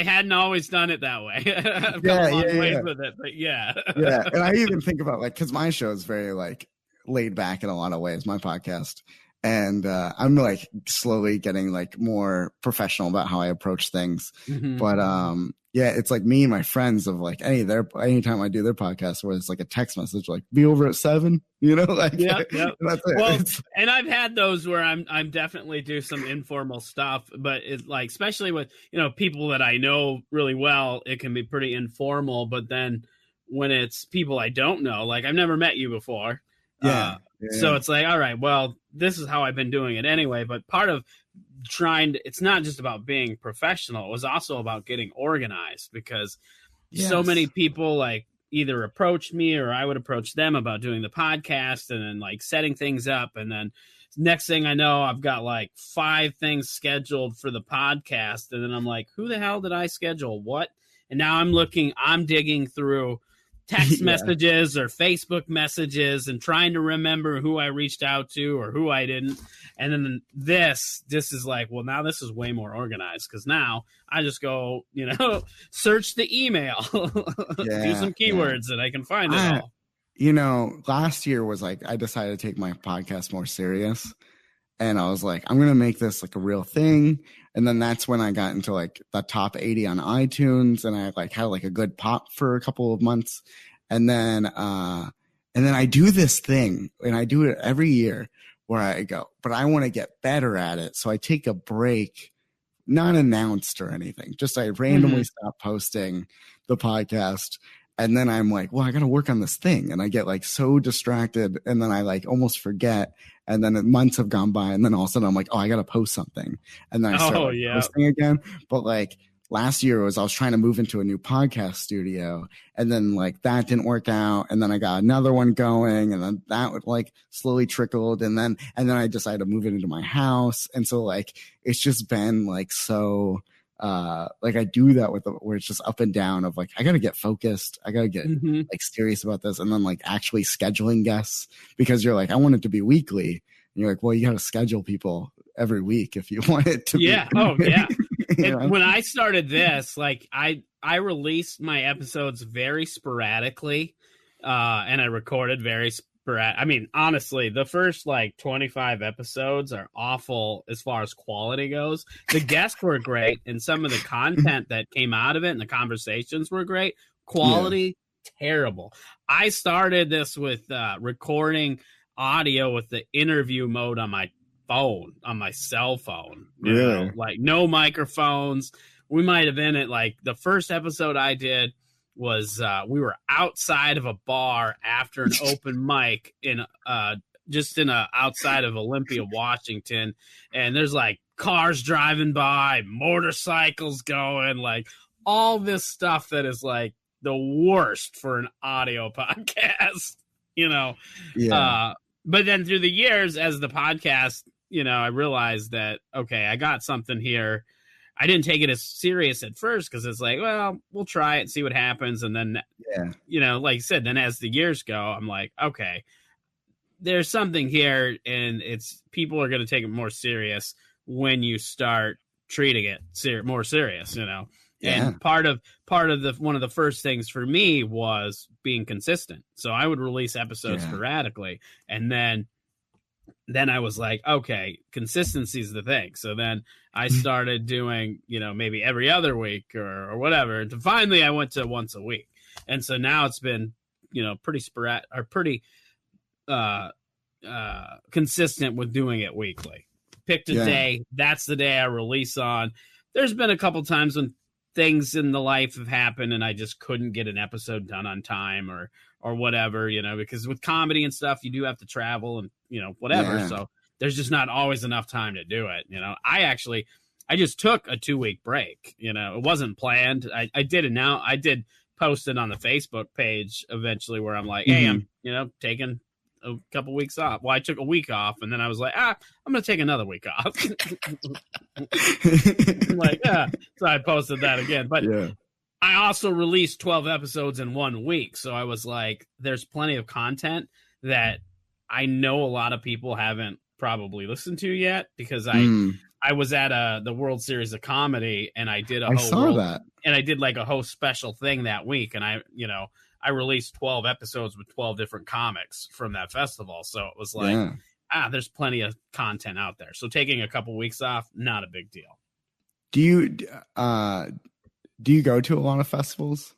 hadn't always done it that way. I've come a long way with it, but yeah. And I even think about like, because my show is very like laid back in a lot of ways, my podcast, and I'm like slowly getting like more professional about how I approach things. But it's like me and my friends of like anytime I do their podcast where it's like a text message like be over at 7, like yeah. That's it. Well, and I've had those where I'm definitely do some informal stuff, but it's like, especially with people that I know really well, it can be pretty informal. But then when it's people I don't know, like I've never met you before, so it's like, all right, well, this is how I've been doing it anyway. But part of it's not just about being professional. It was also about getting organized, because so many people like either approached me or I would approach them about doing the podcast and then like setting things up. And then next thing I know, I've got like 5 things scheduled for the podcast. And then I'm like, who the hell did I schedule? What? And now I'm digging through text messages or Facebook messages and trying to remember who I reached out to or who I didn't. And then this is like, well, now this is way more organized, because now I just go, search the email, do some keywords and I can find it all. Last year was like, I decided to take my podcast more serious. And I was like, I'm going to make this like a real thing. And then that's when I got into like the top 80 on iTunes. And I like had like a good pop for a couple of months. And then I do this thing, and I do it every year where I go, but I want to get better at it. So I take a break, not announced or anything. Just I randomly stop posting the podcast. And then I'm like, well, I got to work on this thing. And I get like so distracted. And then I like almost forget. And then months have gone by. And then all of a sudden I'm like, oh, I got to post something. And then I start posting again. But like last year I was trying to move into a new podcast studio. And then like that didn't work out. And then I got another one going. And then that would like slowly trickled. And then I decided to move it into my house. And so like, it's just been like so like I do that where it's just up and down of like, I got to get focused. I got to get like serious about this. And then like actually scheduling guests, because you're like, I want it to be weekly. And you're like, well, you got to schedule people every week if you want it to be. Oh yeah. When I started this, like I released my episodes very sporadically, and I recorded very I mean, honestly, the first like 25 episodes are awful as far as quality goes. The guests were great, and some of the content that came out of it and the conversations were great. Quality, terrible. I started this with recording audio with the interview mode on my phone, on my cell phone. You know, like no microphones. we might have been at like the first episode I did was we were outside of a bar after an open mic in outside of Olympia, Washington, and there's like cars driving by, motorcycles going, like all this stuff that is like the worst for an audio podcast, you know. Yeah. But then through the years as the podcast, you know, I realized that, okay, I got something here. I didn't take it as serious at first because it's like, well, we'll try it and see what happens. And then, you know, like I said, then as the years go, I'm like, okay, there's something here, and it's people are going to take it more serious when you start treating it more serious, you know. Yeah. And part of one of the first things for me was being consistent. So I would release episodes sporadically, and then I was like, okay, consistency is the thing. So then I started doing, you know, maybe every other week or whatever. And finally I went to once a week. And so now it's been, you know, pretty sporadic or pretty consistent with doing it weekly. Picked a day. That's the day I release on. There's been a couple times when things in the life have happened and I just couldn't get an episode done on time or whatever, you know, because with comedy and stuff, you do have to travel and, you know, whatever. Yeah. So there's just not always enough time to do it. You know, I just took a 2-week break, you know, it wasn't planned. I did it now. I did post it on the Facebook page eventually where I'm like, hey, I'm, you know, taking a couple weeks off. Well, I took a week off and then I was like, I'm going to take another week off. Like, so I posted that again, but I also released 12 episodes in 1 week. So I was like, there's plenty of content that I know a lot of people haven't probably listened to yet because I was at the World Series of Comedy and I did I did like a host special thing that week. And I released 12 episodes with 12 different comics from that festival. So it was like, there's plenty of content out there. So taking a couple weeks off, not a big deal. Do you go to a lot of festivals?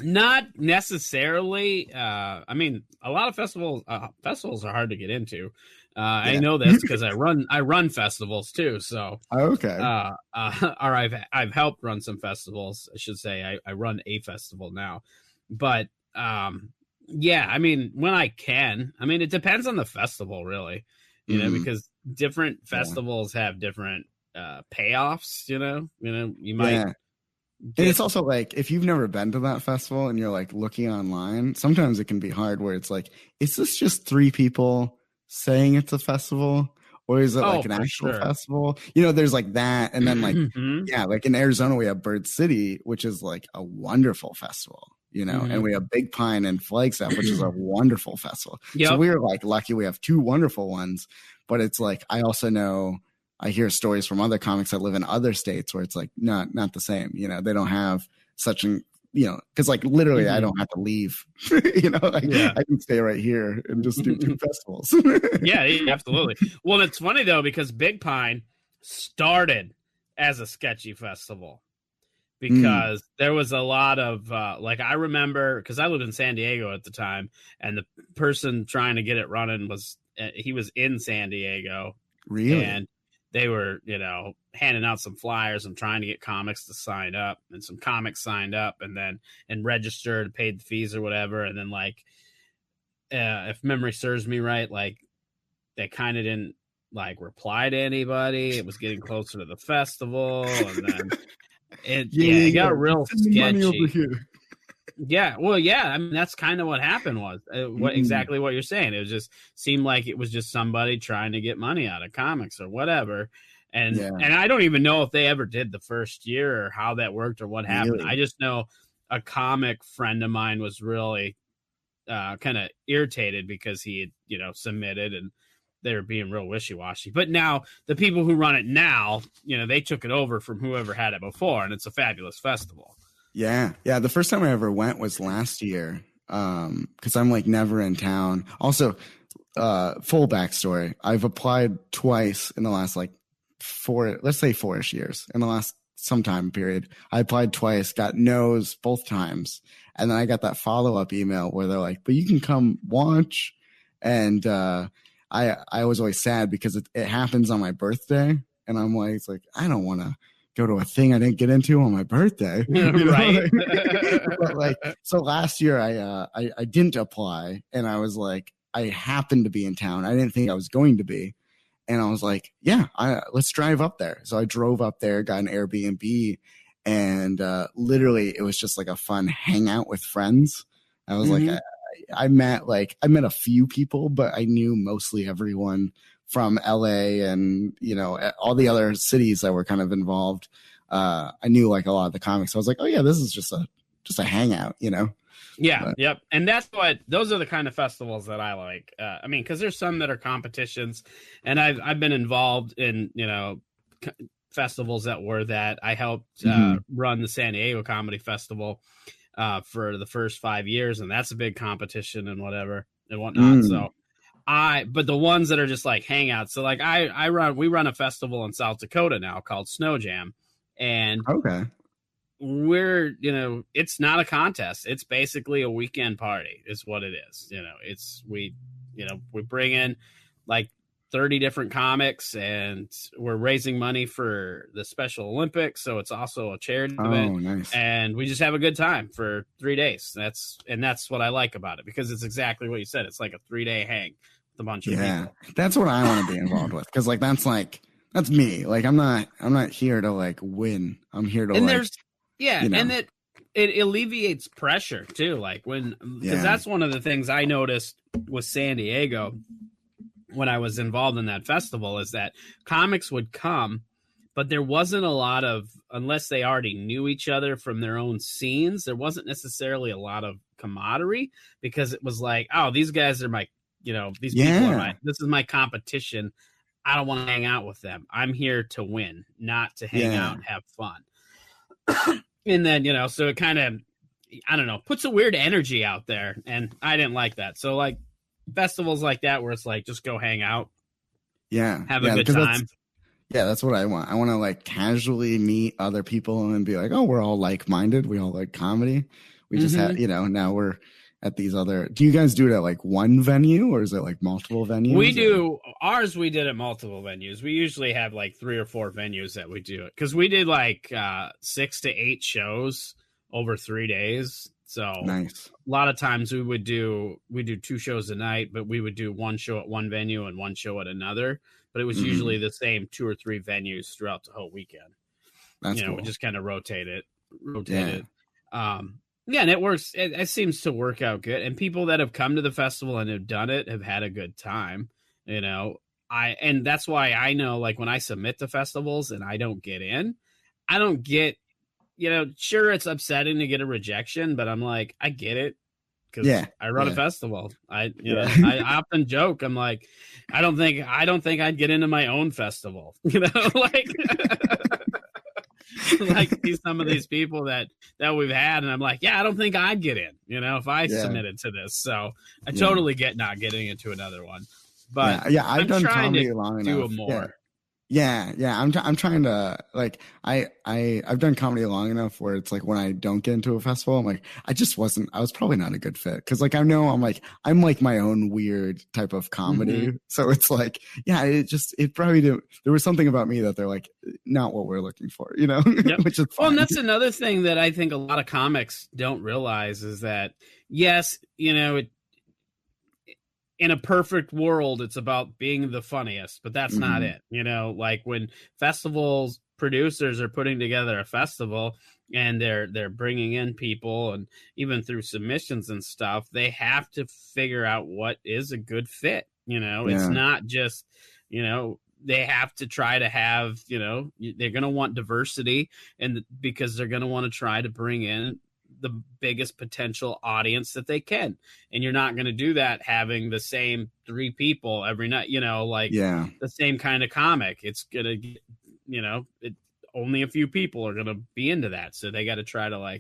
Not necessarily. I mean, a lot of festivals are hard to get into. I know this because I run festivals too. So okay. Or I've helped run some festivals. I should say I run a festival now, but yeah. I mean, when I can. I mean, it depends on the festival, really. You know, because different festivals have different payoffs. You know, you might. Yeah. And it's also like, if you've never been to that festival and you're like looking online, sometimes it can be hard where it's like, is this just 3 people saying it's a festival or is it like an actual festival? You know, there's like that. And then like, like in Arizona, we have Bird City, which is like a wonderful festival, you know, and we have Big Pine and Flagstaff, which is a wonderful festival. Yep. So we're like lucky we have 2 wonderful ones, but it's like, I also know I hear stories from other comics that live in other states where it's like not the same. You know, they don't have such an, you know, because like literally I don't have to leave. You know, I can stay right here and just do 2 festivals. Yeah, absolutely. Well, it's funny though because Big Pine started as a sketchy festival because there was a lot of like I remember because I lived in San Diego at the time, and the person trying to get it running was he was in San Diego. Really? And they were, you know, handing out some flyers and trying to get comics to sign up, and some comics signed up and registered, paid the fees or whatever. And then like, if memory serves me right, like they kind of didn't like reply to anybody. It was getting closer to the festival, and then it got real sketchy. Yeah, well, yeah. I mean, that's kind of what happened. Was exactly what you're saying. It was just seemed like it was just somebody trying to get money out of comics or whatever. And I don't even know if they ever did the first year or how that worked or what happened. Really? I just know a comic friend of mine was really kind of irritated because he had, you know, submitted and they were being real wishy-washy. But now the people who run it now, you know, they took it over from whoever had it before, and it's a fabulous festival. Yeah. The first time I ever went was last year because I'm like never in town. Also, full backstory. I've applied twice in the last like 4-ish years. In the last some time period, I applied twice, got no's both times. And then I got that follow-up email where they're like, but you can come watch. And I was always sad because it happens on my birthday. And I'm like, it's like, I don't want to go to a thing I didn't get into on my birthday. Right. But like, so last year I didn't apply, and I was like, I happened to be in town. I didn't think I was going to be. And I was like, yeah, let's drive up there. So I drove up there, got an Airbnb, and literally it was just like a fun hangout with friends. I was like, I met a few people, but I knew mostly everyone from LA and, all the other cities that were kind of involved. I knew like a lot of the comics. So I was like, oh yeah, this is just a hangout, Yeah. But, yep. And those are the kind of festivals that I like. I mean, cause there's some that are competitions, and I've been involved in, festivals that were that. I helped run the San Diego Comedy Festival for the first 5 years, and that's a big competition and whatever and whatnot. So but the ones that are just like hangouts. So like we run a festival in South Dakota now called Snow Jam, and okay. We're, it's not a contest. It's basically a weekend party is what it is. We bring in like 30 different comics, and we're raising money for the Special Olympics. So it's also a charity event. Nice. And we just have a good time for 3 days. That's what I like about it, because it's exactly what you said. It's like a 3-day hang with a bunch of people. That's what I want to be involved with. Cause like, that's me. Like, I'm not here to like win. I'm here to and that it alleviates pressure too. Like because that's one of the things I noticed with San Diego when I was involved in that festival, is that comics would come, but there wasn't a lot of, unless they already knew each other from their own scenes, there wasn't necessarily a lot of camaraderie, because it was like, oh, these guys are my, these people are this is my competition. I don't want to hang out with them. I'm here to win, not to hang out and have fun. And then, so it kind of, I don't know, puts a weird energy out there. And I didn't like that. So like festivals like that, where it's like, just go hang out. Yeah. Have a good time. That's what I want. I want to like casually meet other people and be like, oh, we're all like-minded. We all like comedy. We just had, now we're at these other, do you guys do it at like one venue, or is it like multiple venues? We do ours. We did at multiple venues. We usually have like 3 or 4 venues that we do it, because we did like 6 to 8 shows over 3 days. So nice. A lot of times we do 2 shows a night, but we would do 1 show at one venue and 1 show at another. But it was usually the same 2 or 3 venues throughout the whole weekend. That's cool. We just kind of rotate it. And it works. It seems to work out good. And people that have come to the festival and have done it have had a good time. And that's why I know, like, when I submit to festivals and I don't get in, I don't get, sure, it's upsetting to get a rejection, but I'm like, I get it. Because I run a festival. I often joke. I'm like, I don't think I'd get into my own festival. Like, like some of these people that we've had, and I'm like, I don't think I'd get in. If I submitted to this. So I totally get not getting into another one. But I've done comedy long enough. Do more. I'm trying to, like, I've done comedy long enough where it's like, when I don't get into a festival, I'm like, I was probably not a good fit. Cause like, I know I'm like my own weird type of comedy. So it's like, it probably there was something about me that they're like, not what we're looking for, which is fine. Well, and that's another thing that I think a lot of comics don't realize, is that, yes, in a perfect world, it's about being the funniest, but that's not it. Like when festivals producers are putting together a festival and they're bringing in people, and even through submissions and stuff, they have to figure out what is a good fit. It's not just, they have to try to have, they're going to want diversity, and because they're going to want to try to bring in the biggest potential audience that they can. And you're not going to do that having the same 3 people every night, the same kind of comic. It's going to, only a few people are going to be into that. So they got to try to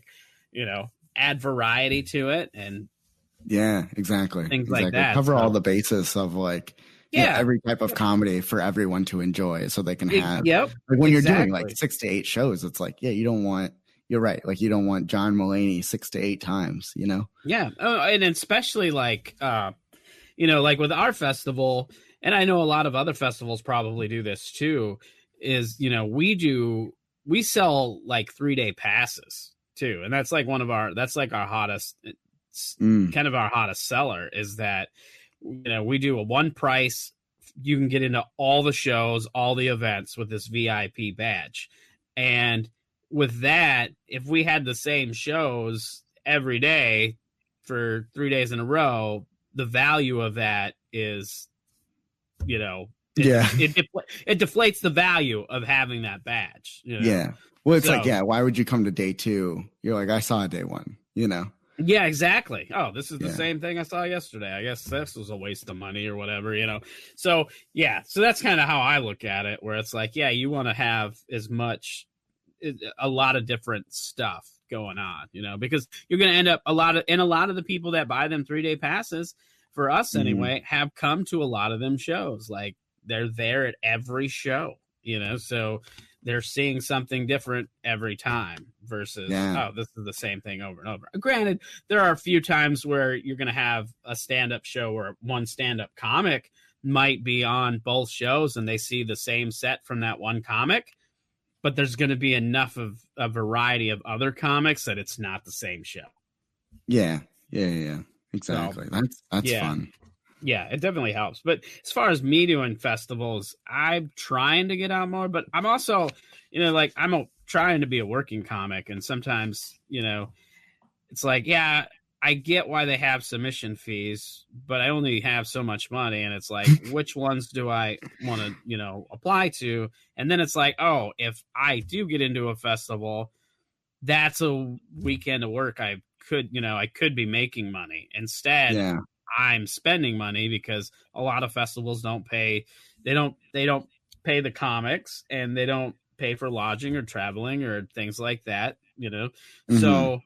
add variety to it. And exactly. Things like that. Cover all the bases of every type of comedy for everyone to enjoy, so they can have, like when you're doing like 6 to 8 shows, it's like, you don't want, you're right. Like, you don't want John Mulaney 6 to 8 times, Yeah. Oh, and especially like with our festival, and I know a lot of other festivals probably do this too, is, we do we sell like 3-day passes too. And that's like our hottest, kind of our hottest seller is that, we do a one price. You can get into all the shows, all the events with this VIP badge. And with that, if we had the same shows every day for 3 days in a row, the value of that is, it deflates the value of having that badge. Yeah. Well, it's why would you come to day 2? You're like, I saw day 1, Yeah, exactly. Oh, this is the same thing I saw yesterday. I guess this was a waste of money or whatever, So, so that's kind of how I look at it, where it's like, you want to have a lot of different stuff going on, because you're going to end up a lot of the people that buy them 3-day passes, for us anyway, have come to a lot of them shows. Like, they're there at every show, so they're seeing something different every time versus, this is the same thing over and over. Granted, there are a few times where you're going to have a stand-up show where one stand-up comic might be on both shows and they see the same set from that one comic, but there's going to be enough of a variety of other comics that it's not the same show. Yeah. Exactly. So, that's fun. Yeah, it definitely helps. But as far as me doing festivals, I'm trying to get out more, but I'm also, I'm trying to be a working comic. And sometimes, it's like, I get why they have submission fees, but I only have so much money. And it's like, which ones do I want to, apply to? And then it's like, oh, if I do get into a festival, that's a weekend of work. I could be making money. Instead, I'm spending money because a lot of festivals don't pay. They don't pay the comics, and they don't pay for lodging or traveling or things like that, So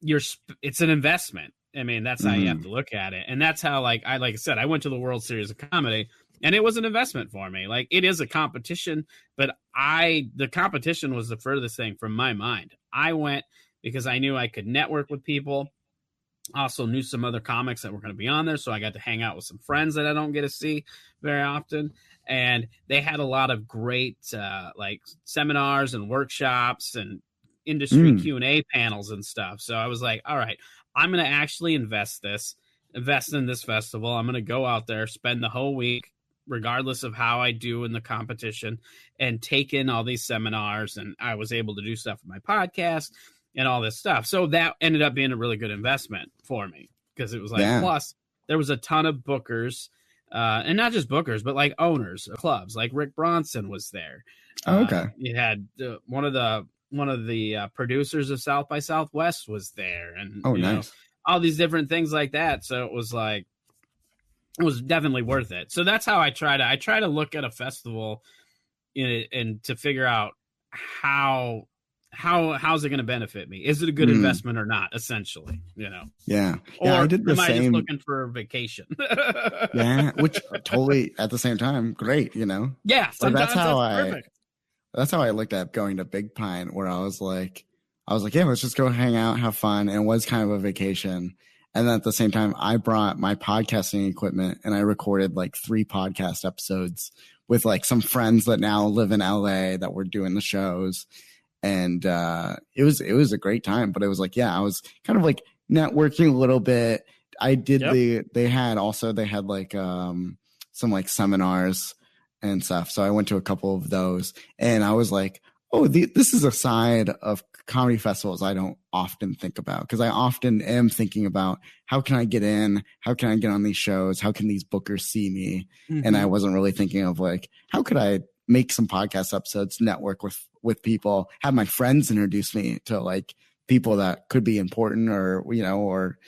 it's an investment. I mean, that's how you have to look at it. And that's how, like I said, I went to the World Series of Comedy, and it was an investment for me. Like, it is a competition, but the competition was the furthest thing from my mind. I went because I knew I could network with people. Also knew some other comics that were going to be on there, so I got to hang out with some friends that I don't get to see very often. And they had a lot of great like seminars and workshops and industry Q&A panels and stuff. So I was like, all right, I'm going to actually invest in this festival. I'm going to go out there, spend the whole week, regardless of how I do in the competition, and take in all these seminars. And I was able to do stuff with my podcast and all this stuff. So that ended up being a really good investment for me, because it was like, plus there was a ton of bookers, and not just bookers, but like owners of clubs. Like Rick Bronson was there. Okay. You had one of the producers of South by Southwest was there, and nice. All these different things like that. So it was like, it was definitely worth it. So that's how I try to look at a festival and to figure out how's it going to benefate me? Is it a good investment or not? Essentially, Yeah. Or I did the am same. I just looking for a vacation? Which totally at the same time, great. Yeah. Sometimes that's perfect. That's how I looked at going to Big Pine, where I was like, yeah, let's just go hang out, have fun. And it was kind of a vacation. And then at the same time, I brought my podcasting equipment and I recorded like 3 podcast episodes with like some friends that now live in LA that were doing the shows. And it was a great time. But it was like, I was kind of like networking a little bit. I did they had like some like seminars and stuff. So I went to a couple of those, and I was like, this is a side of comedy festivals I don't often think about, because I often am thinking about how can I get in? How can I get on these shows? How can these bookers see me? And I wasn't really thinking of like, how could I make some podcast episodes, network with people, have my friends introduce me to like people that could be important or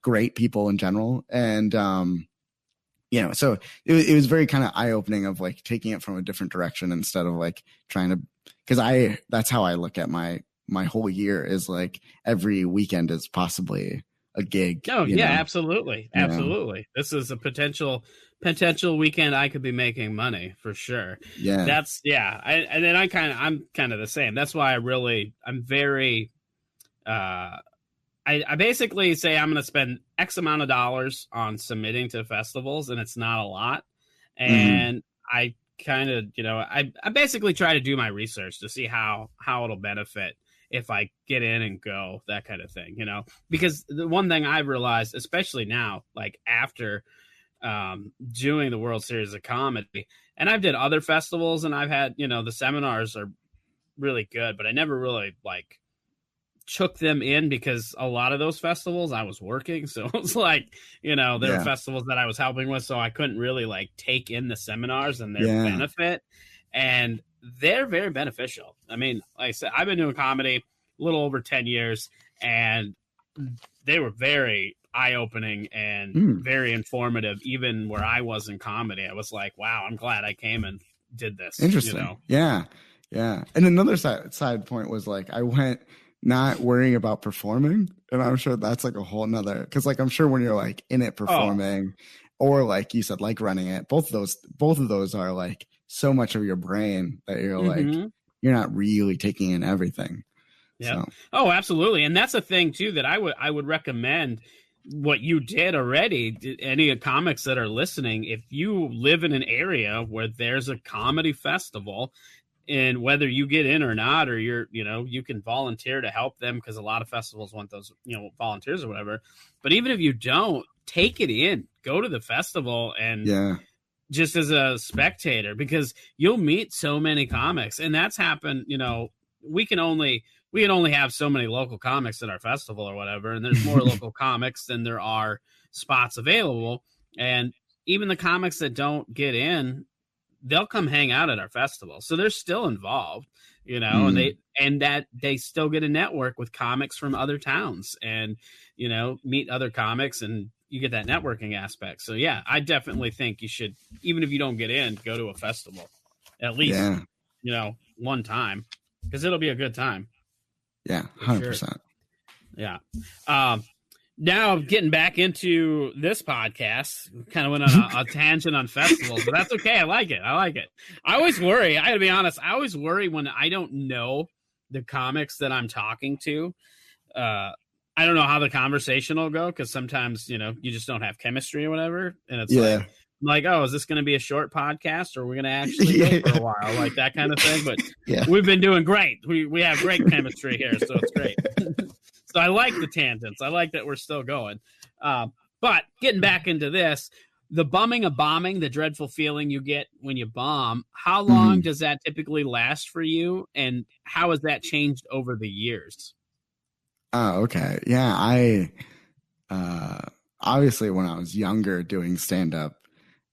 great people in general. And, so it was very kind of eye-opening of like taking it from a different direction instead of like trying to, because that's how I look at my whole year, is like every weekend is possibly a gig. Oh yeah, absolutely. Absolutely. This is a potential weekend I could be making money for sure. Yeah. I'm kind of the same. That's why I'm very, I basically say I'm going to spend X amount of dollars on submitting to festivals, and it's not a lot. And I kind of, I basically try to do my research to see how it'll benefit if I get in and go, that kind of thing, because the one thing I've realized, especially now, like after doing the World Series of Comedy, and I've did other festivals and I've had, the seminars are really good, but I never really like took them in because a lot of those festivals I was working. So it was like, there were festivals that I was helping with. So I couldn't really like take in the seminars and their benefit. And they're very beneficial. I mean, like I said, I've been doing comedy a little over 10 years and they were very eye-opening and very informative. Even where I was in comedy, I was like, wow, I'm glad I came and did this. Interesting. Yeah. And another side point was like, I went not worrying about performing. And I'm sure that's like a whole nother, because like, I'm sure when you're like in it performing or like you said, like running it, both of those are like so much of your brain that you're like, you're not really taking in everything. Yeah. So. Oh, absolutely. And that's a thing too, that I would recommend what you did already. Any comics that are listening, if you live in an area where there's a comedy festival, and whether you get in or not, or you can volunteer to help them, because a lot of festivals want those, volunteers or whatever. But even if you don't, take it in, go to the festival and just as a spectator, because you'll meet so many comics. And that's happened, we can only have so many local comics at our festival or whatever. And there's more local comics than there are spots available. And even the comics that don't get in, they'll come hang out at our festival. So they're still involved, and they still get a network with comics from other towns and, meet other comics, and you get that networking aspect. So yeah, I definitely think you should, even if you don't get in, go to a festival at least, one time, because it'll be a good time. Yeah. 100%. Sure. Yeah. Now getting back into this podcast, kind of went on a tangent on festivals, but that's okay. I like it. I always worry. I gotta be honest. I always worry when I don't know the comics that I'm talking to. I don't know how the conversation will go, because sometimes, you just don't have chemistry or whatever. And it's like, oh, is this going to be a short podcast, or are we going to actually go for a while? Like that kind of thing. But we've been doing great. We have great chemistry here, so it's great. So I like the tangents. I like that we're still going. But getting back into this, the bumming of bombing, the dreadful feeling you get when you bomb, how long does that typically last for you? And how has that changed over the years? Oh, okay. Yeah. I obviously when I was younger doing stand-up,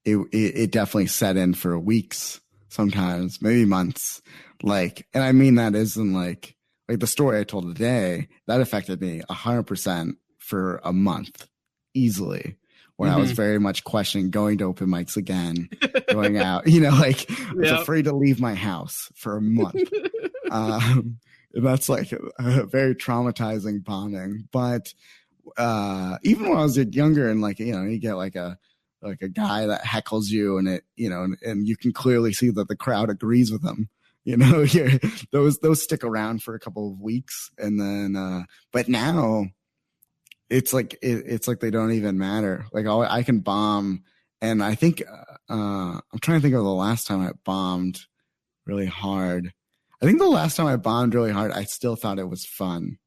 it definitely set in for weeks, sometimes, maybe months. Like, and I mean that isn't like the story I told today, that affected me 100% for a month easily, when I was very much questioning going to open mics again, going out, I was afraid to leave my house for a month. That's like a very traumatizing bombing. But even when I was younger and you get like a guy that heckles you and and you can clearly see that the crowd agrees with him. Those stick around for a couple of weeks, and then but now it's like they don't even matter. Like I can bomb, and I think I'm trying to think of the last time I bombed really hard. I think the last time I bombed really hard, I still thought it was fun,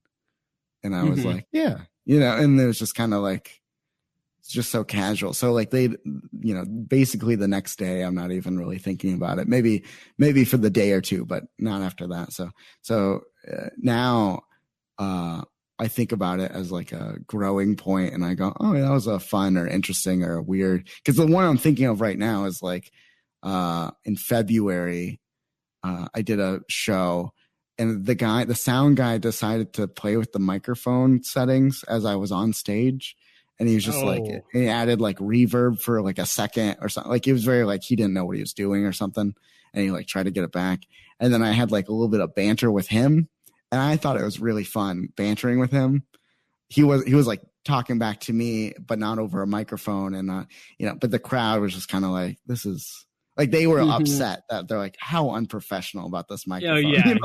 and I was like, and it was just kind of like, it's just so casual. So like they, basically the next day, I'm not even really thinking about it. Maybe for the day or two, but not after that. So now I think about it as like a growing point, and I go, oh, that was a fun or interesting or weird. Because the one I'm thinking of right now is like in February, I did a show, and the sound guy decided to play with the microphone settings as I was on stage. And he was just he added like reverb for like a second or something. Like it was very like, he didn't know what he was doing or something. And he like tried to get it back. And then I had like a little bit of banter with him. And I thought it was really fun bantering with him. He was like talking back to me, but not over a microphone. And, but the crowd was just kind of like, this is like, they were upset that they're like, how unprofessional about this microphone. Yeah.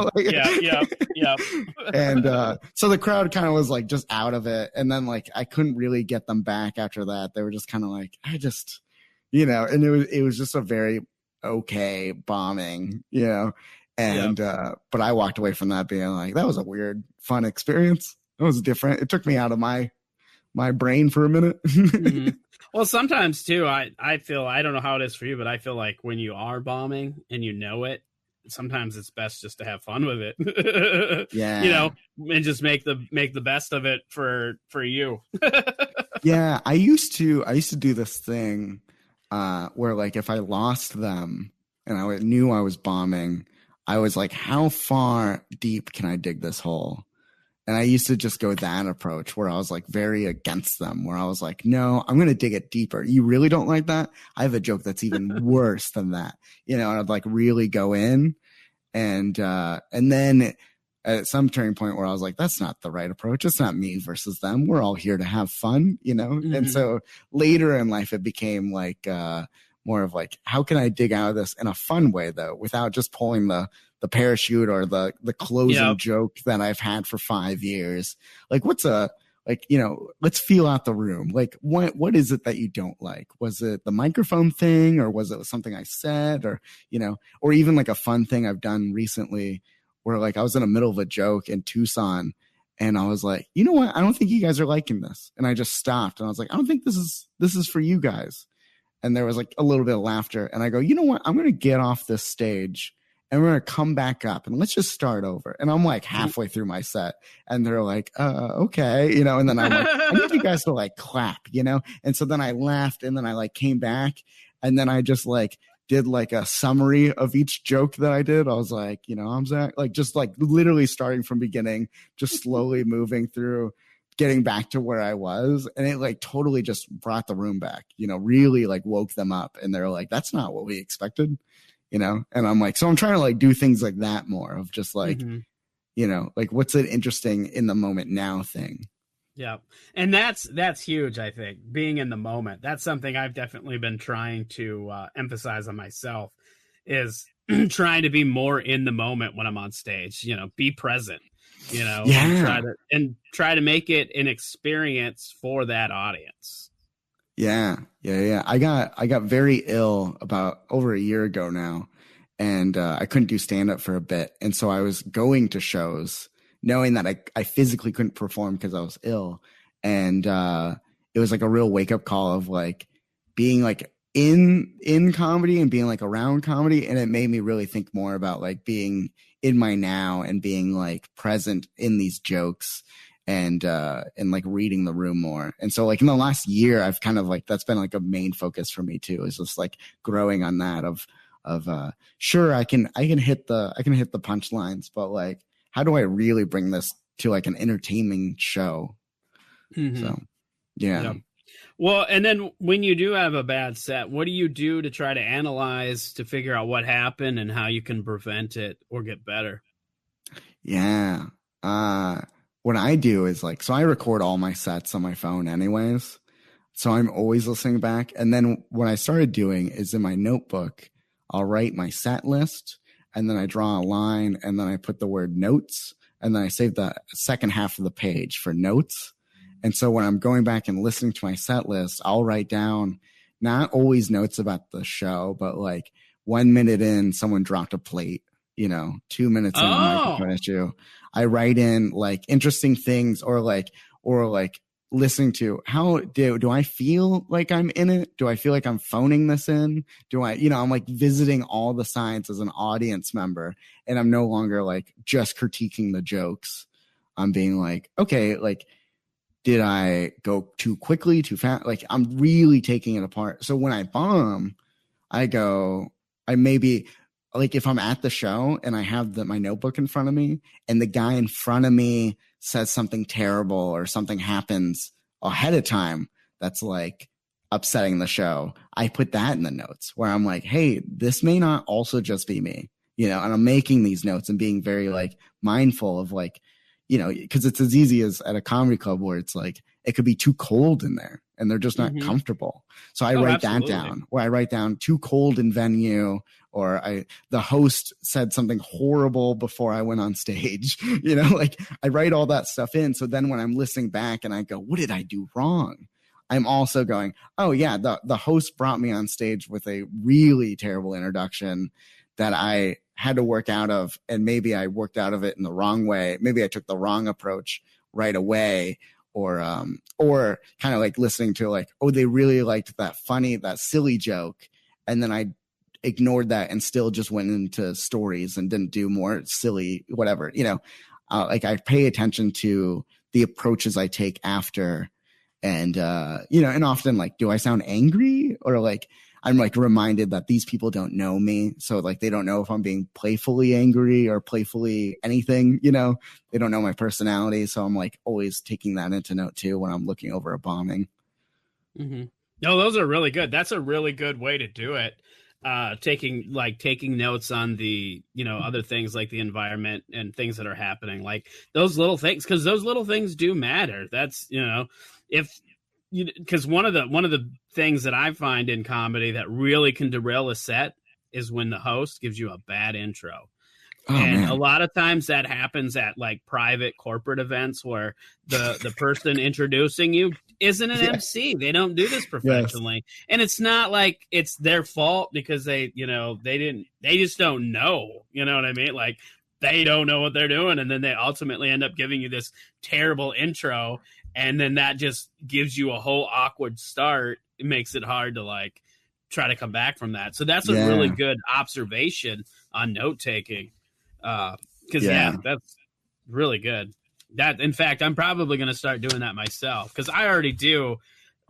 And so the crowd kind of was like just out of it. And then like, I couldn't really get them back after that. They were just kind of like, and it was just a very okay bombing, you know? And, but I walked away from that being like, that was a weird, fun experience. It was different. It took me out of my brain for a minute. Mm-hmm. Well, sometimes too, I feel, I don't know how it is for you, but I feel like when you are bombing and you know it, sometimes it's best just to have fun with it. Yeah. You know, and just make the best of it for you. Yeah. I used to do this thing where like if I lost them and I knew I was bombing, I was like, how far deep can I dig this hole? And I used to just go that approach where I was like very against them, where I was like, no, I'm going to dig it deeper. You really don't like that? I have a joke that's even worse than that. You know, and I'd like really go in and then at some turning point where I was like, that's not the right approach. It's not me versus them. We're all here to have fun, you know? Mm-hmm. And so later in life, it became like, more of like, how can I dig out of this in a fun way though, without just pulling the parachute or the closing joke that I've had for 5 years. Like you know, let's feel out the room. Like what is it that you don't like? Was it the microphone thing, or was it something I said, or, you know, or even like a fun thing I've done recently where like I was in the middle of a joke in Tucson and I was like, you know what? I don't think you guys are liking this. And I just stopped and I was like, I don't think this is for you guys. And there was like a little bit of laughter. And I go, you know what? I'm going to get off this stage and we're going to come back up and let's just start over. And I'm like halfway through my set and they're like, okay, you know, and then I'm like, I need you guys to like clap, you know? And so then I laughed and then I like came back and then I just like did like a summary of each joke that I did. I was like, you know, I'm Zack, like just like literally starting from beginning, just slowly moving through, getting back to where I was. And it like totally just brought the room back, you know, really like woke them up. And they're like, that's not what we expected. You know, and I'm like, so I'm trying to like do things like that more of just like, you know, like what's an interesting in the moment now thing. Yeah. And that's huge. I think being in the moment, that's something I've definitely been trying to emphasize on myself is trying to be more in the moment when I'm on stage, you know, be present, you know, and try to make it an experience for that audience. Yeah. I got very ill about over a year ago now, and I couldn't do stand up for a bit. And so I was going to shows knowing that I physically couldn't perform because I was ill. And it was like a real wake up call of like being like in comedy and being like around comedy. And it made me really think more about like being in my now and being like present in these jokes. And like reading the room more. And so like in the last year, I've kind of like, that's been like a main focus for me too, is just like growing on that of sure, I can hit the punchlines, but like, how do I really bring this to like an entertaining show? Mm-hmm. So, yeah. Yep. Well, and then when you do have a bad set, what do you do to try to analyze, to figure out what happened and how you can prevent it or get better? Yeah. What I do is like, so I record all my sets on my phone anyways. So I'm always listening back. And then what I started doing is in my notebook, I'll write my set list and then I draw a line and then I put the word notes and then I save the second half of the page for notes. And so when I'm going back and listening to my set list, I'll write down not always notes about the show, but like 1 minute in, someone dropped a plate, you know, 2 minutes in, a microphone issue. I write in like interesting things or like listening to how do I feel like I'm in it? Do I feel like I'm phoning this in? Do I, you know, I'm like visiting all the signs as an audience member and I'm no longer like just critiquing the jokes. I'm being like, okay, like, did I go too quickly, too fast? Like I'm really taking it apart. So when I bomb, I maybe like if I'm at the show and I have my notebook in front of me and the guy in front of me says something terrible or something happens ahead of time that's like upsetting the show, I put that in the notes where I'm like, hey, this may not also just be me, you know, and I'm making these notes and being very like mindful of like, you know, because it's as easy as at a comedy club where it's like, it could be too cold in there and they're just not comfortable. So I write that down where I write down too cold in venue or the host said something horrible before I went on stage, you know, like I write all that stuff in. So then when I'm listening back and I go, what did I do wrong? I'm also going, oh yeah, the host brought me on stage with a really terrible introduction that I had to work out of, and maybe I worked out of it in the wrong way. Maybe I took the wrong approach right away, or kind of like listening to like, oh, they really liked that silly joke, and then I ignored that and still just went into stories and didn't do more silly whatever, like I pay attention to the approaches I take after, and and often like, do I sound angry, or like I'm like reminded that these people don't know me, so like they don't know if I'm being playfully angry or playfully anything, they don't know my personality, so I'm like always taking that into note too when I'm looking over a bombing. Mm-hmm. No, those are really good. That's a really good way to do it. Taking notes on the, other things like the environment and things that are happening, like those little things, because those little things do matter. That's, because one of the things that I find in comedy that really can derail a set is when the host gives you a bad intro. Oh, and man. A lot of times that happens at like private corporate events where the person introducing you isn't an MC. They don't do this professionally. Yes. And it's not like it's their fault because they just don't know, you know what I mean? Like they don't know what they're doing. And then they ultimately end up giving you this terrible intro. And then that just gives you a whole awkward start. It makes it hard to like try to come back from that. So that's a really good observation on note taking. Because that's really good. That, in fact, I'm probably going to start doing that myself, because I already do.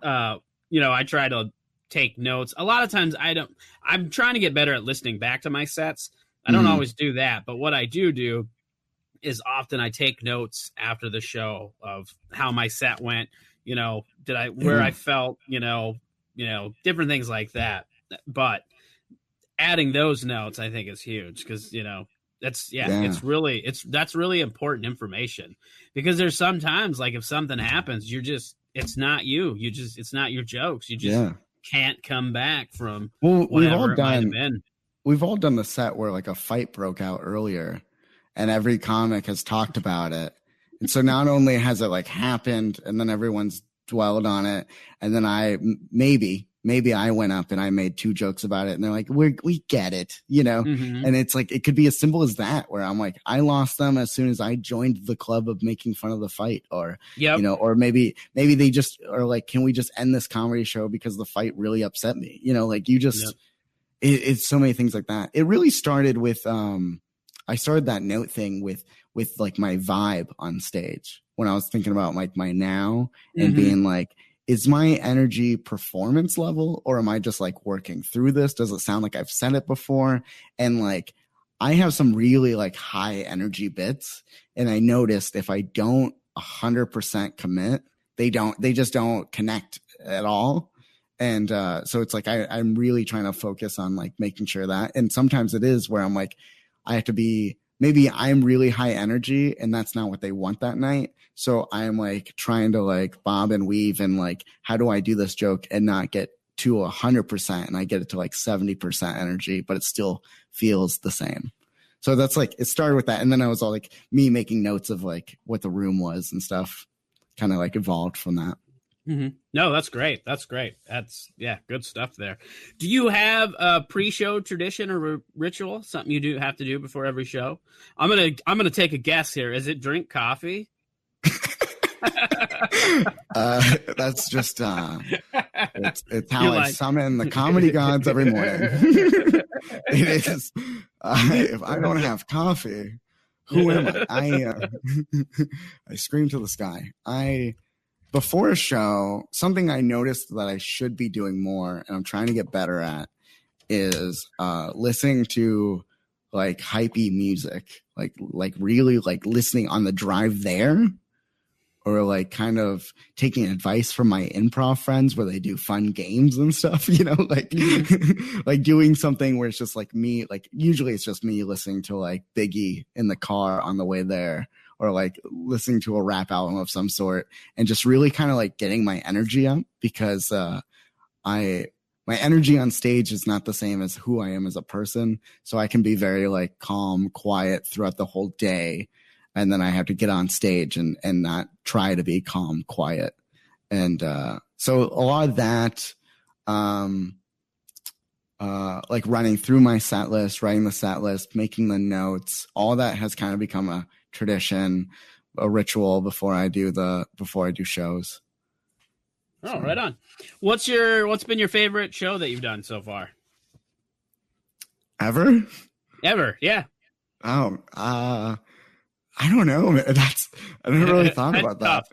I try to take notes. A lot of times I'm trying to get better at listening back to my sets. I don't always do that, but what I do is often I take notes after the show of how my set went. Where I felt, different things like that. But adding those notes, I think, is huge, because that's really important information, because there's sometimes like if something happens, it's not you. It's not your jokes. You just can't come back from whatever it might have been. We've all done the set where like a fight broke out earlier, and every comic has talked about it. And so not only has it like happened and then everyone's dwelled on it, and then maybe I went up and I made 2 jokes about it, and they're like, we get it, Mm-hmm. And it's like, it could be as simple as that, where I'm like, I lost them as soon as I joined the club of making fun of the fight, or, or maybe they just are like, can we just end this comedy show because the fight really upset me? Like you just, it's so many things like that. It really started with, I started that note thing with like my vibe on stage when I was thinking about like my now and being like, is my energy performance level, or am I just like working through this? Does it sound like I've said it before? And like, I have some really like high energy bits, and I noticed if I don't 100% commit, they just don't connect at all. And so it's like, I'm really trying to focus on like making sure that, and sometimes it is where I'm like, I have to be, maybe I'm really high energy and that's not what they want that night. So I'm like trying to like bob and weave and like, how do I do this joke and not get to 100%, and I get it to like 70% energy, but it still feels the same. So that's like, it started with that. And then I was all like me making notes of like what the room was and stuff, kind of like evolved from that. Mm-hmm. No, that's great. That's good stuff there. Do you have a pre-show tradition or ritual, something you have to do before every show? I'm gonna take a guess here. Is it drink coffee? That's just it's how I summon the comedy gods every morning. It is. If I don't have coffee, who am I? I scream to the sky. Before a show, something I noticed that I should be doing more, and I'm trying to get better at, is listening to like hypey music, like really like listening on the drive there, or like kind of taking advice from my improv friends where they do fun games and stuff, like like doing something where it's just like me, like usually it's just me listening to like Biggie in the car on the way there, or like listening to a rap album of some sort, and just really kind of like getting my energy up, because my energy on stage is not the same as who I am as a person. So I can be very like calm, quiet throughout the whole day. And then I have to get on stage and not try to be calm, quiet. And So a lot of that, like running through my set list, writing the set list, making the notes, all that has kind of become a tradition, a ritual before I do shows. Oh, right on. What's been your favorite show that you've done so far? Ever? Yeah. Oh, I don't know. I never really thought about that.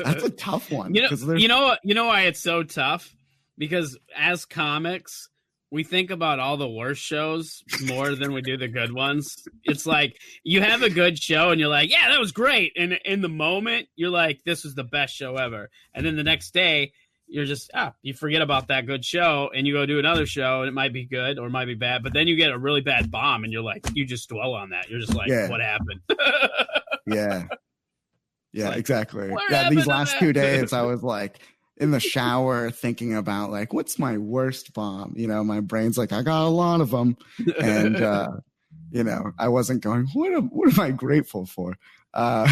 That's a tough one. You know why it's so tough? Because as comics, we think about all the worst shows more than we do the good ones. It's like you have a good show and you're like, yeah, that was great. And in the moment, you're like, this was the best show ever. And then the next day, you're just, you forget about that good show and you go do another show and it might be good or it might be bad. But then you get a really bad bomb and you're like, you just dwell on that. You're just like, what happened? Yeah, like, exactly. to These last that? 2 days, I was like in the shower thinking about like, what's my worst bomb? My brain's like, I got a lot of them. And, I wasn't going, what am I grateful for? I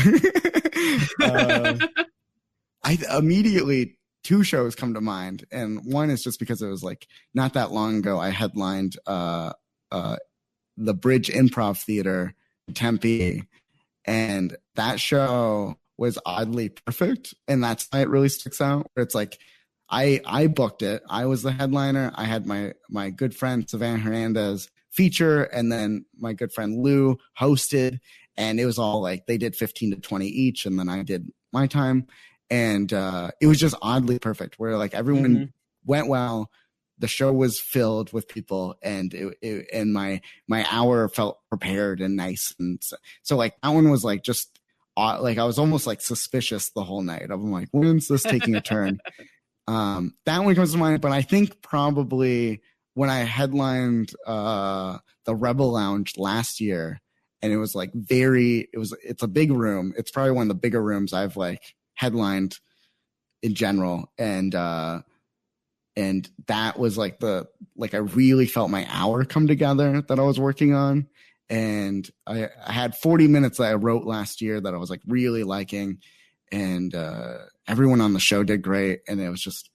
immediately, 2 shows come to mind. And one is just because it was like not that long ago, I headlined the Bridge Improv Theater in Tempe. And that show was oddly perfect. And that's why it really sticks out. It's like, I booked it. I was the headliner. I had my good friend, Savannah Hernandez, feature. And then my good friend Lou hosted. And it was all like, they did 15 to 20 each. And then I did my time. And it was just oddly perfect where like everyone went well. The show was filled with people and and my hour felt prepared and nice. And so like that one was like just like I was almost like suspicious the whole night. I'm like, when's this taking a turn? That one comes to mind, but I think probably when I headlined the Rebel Lounge last year, and it was like it's a big room. It's probably one of the bigger rooms I've like headlined in general. And that was like I really felt my hour come together that I was working on. And I had 40 minutes that I wrote last year that I was like really liking. And everyone on the show did great. And it was just,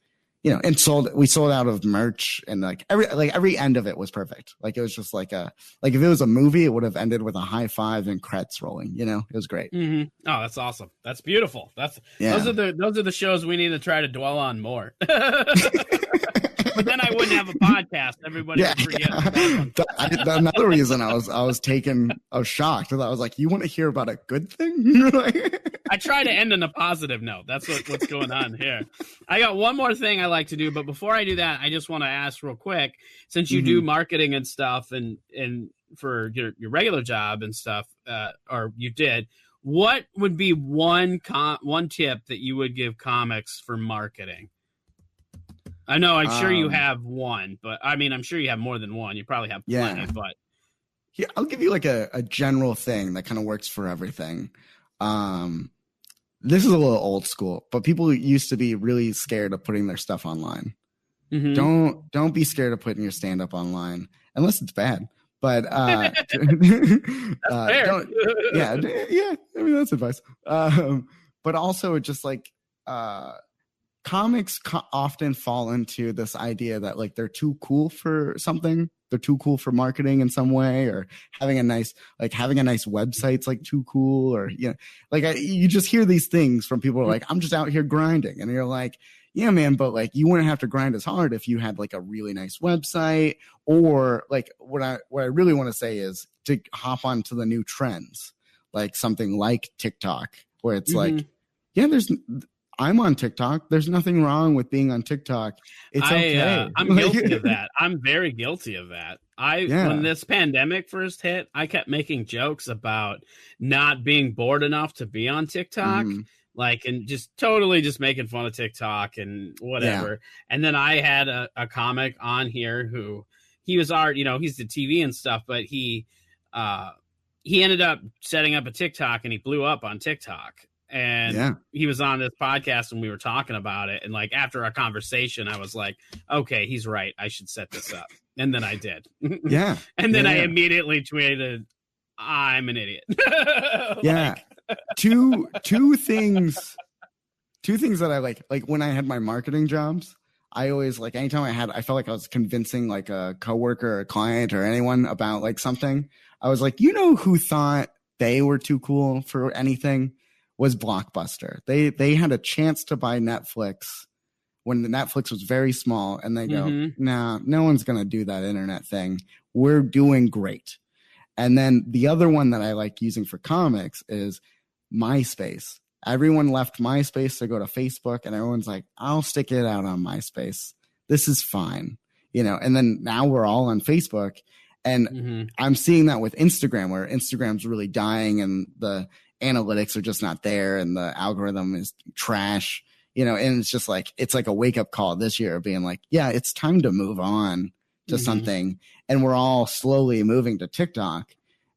and we sold out of merch and every end of it was perfect. Like it was just like if it was a movie, it would have ended with a high five and credits rolling, it was great. Mm-hmm. Oh, that's awesome. That's beautiful. Those are the shows we need to try to dwell on more. But then I wouldn't have a podcast. Everybody would forget. Another reason I was shocked. I was like, you want to hear about a good thing? I try to end on a positive note. That's what's going on here. I got one more thing I like to do, but before I do that, I just want to ask real quick, since you do marketing and stuff and for your regular job and stuff, or you did, what would be one tip that you would give comics for marketing? I know, I'm sure you have one, but I mean, I'm sure you have more than one. You probably have plenty, but yeah, I'll give you like a general thing that kind of works for everything. This is a little old school, but people used to be really scared of putting their stuff online. Mm-hmm. Don't be scared of putting your stand-up online unless it's bad. But That's fair. Yeah. I mean, that's advice. But also just like comics often fall into this idea that like they're too cool for something. They're too cool for marketing in some way, or having a nice website's like too cool, or you just hear these things from people who are like, I'm just out here grinding, and you're like, yeah, man, but like you wouldn't have to grind as hard if you had like a really nice website, or like what I really want to say is to hop onto the new trends, like something like TikTok, where it's like, yeah, I'm on TikTok. There's nothing wrong with being on TikTok. It's okay. I'm guilty of that. I'm very guilty of that. When this pandemic first hit, I kept making jokes about not being bored enough to be on TikTok, and just totally just making fun of TikTok and whatever. Yeah. And then I had a comic on here who he was he's the TV and stuff, but he ended up setting up a TikTok and he blew up on TikTok. And he was on this podcast and we were talking about it. And like after our conversation, I was like, okay, he's right. I should set this up. And then I did. Yeah. And then I immediately tweeted, I'm an idiot. Yeah. Two things two things that I like when I had my marketing jobs, I always like anytime I felt like I was convincing like a coworker or a client or anyone about like something, I was like, you know who thought they were too cool for anything was Blockbuster. They had a chance to buy Netflix when the Netflix was very small, and they go, nah, no one's going to do that internet thing. We're doing great. And then the other one that I like using for comics is MySpace. Everyone left MySpace to go to Facebook, and everyone's like, I'll stick it out on MySpace. This is fine. You know, and then now we're all on Facebook. And I'm seeing that with Instagram, where Instagram's really dying and the analytics are just not there and the algorithm is trash. You know, and it's just like, it's like a wake up call this year being like, yeah, it's time to move on to something. And we're all slowly moving to TikTok.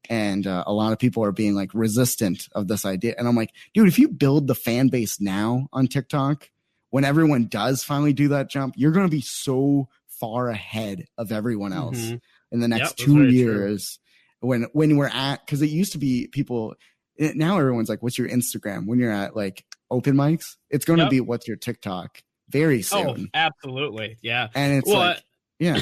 And a lot of people are being like resistant of this idea. And I'm like, dude, if you build the fan base now on TikTok, when everyone does finally do that jump, you're going to be so far ahead of everyone else in the next 2 years. When we're at, because it used to be people, now everyone's like, what's your Instagram? When you're at like open mics, it's going to be what's your TikTok very soon. Oh, absolutely. Yeah. And it's like, yeah.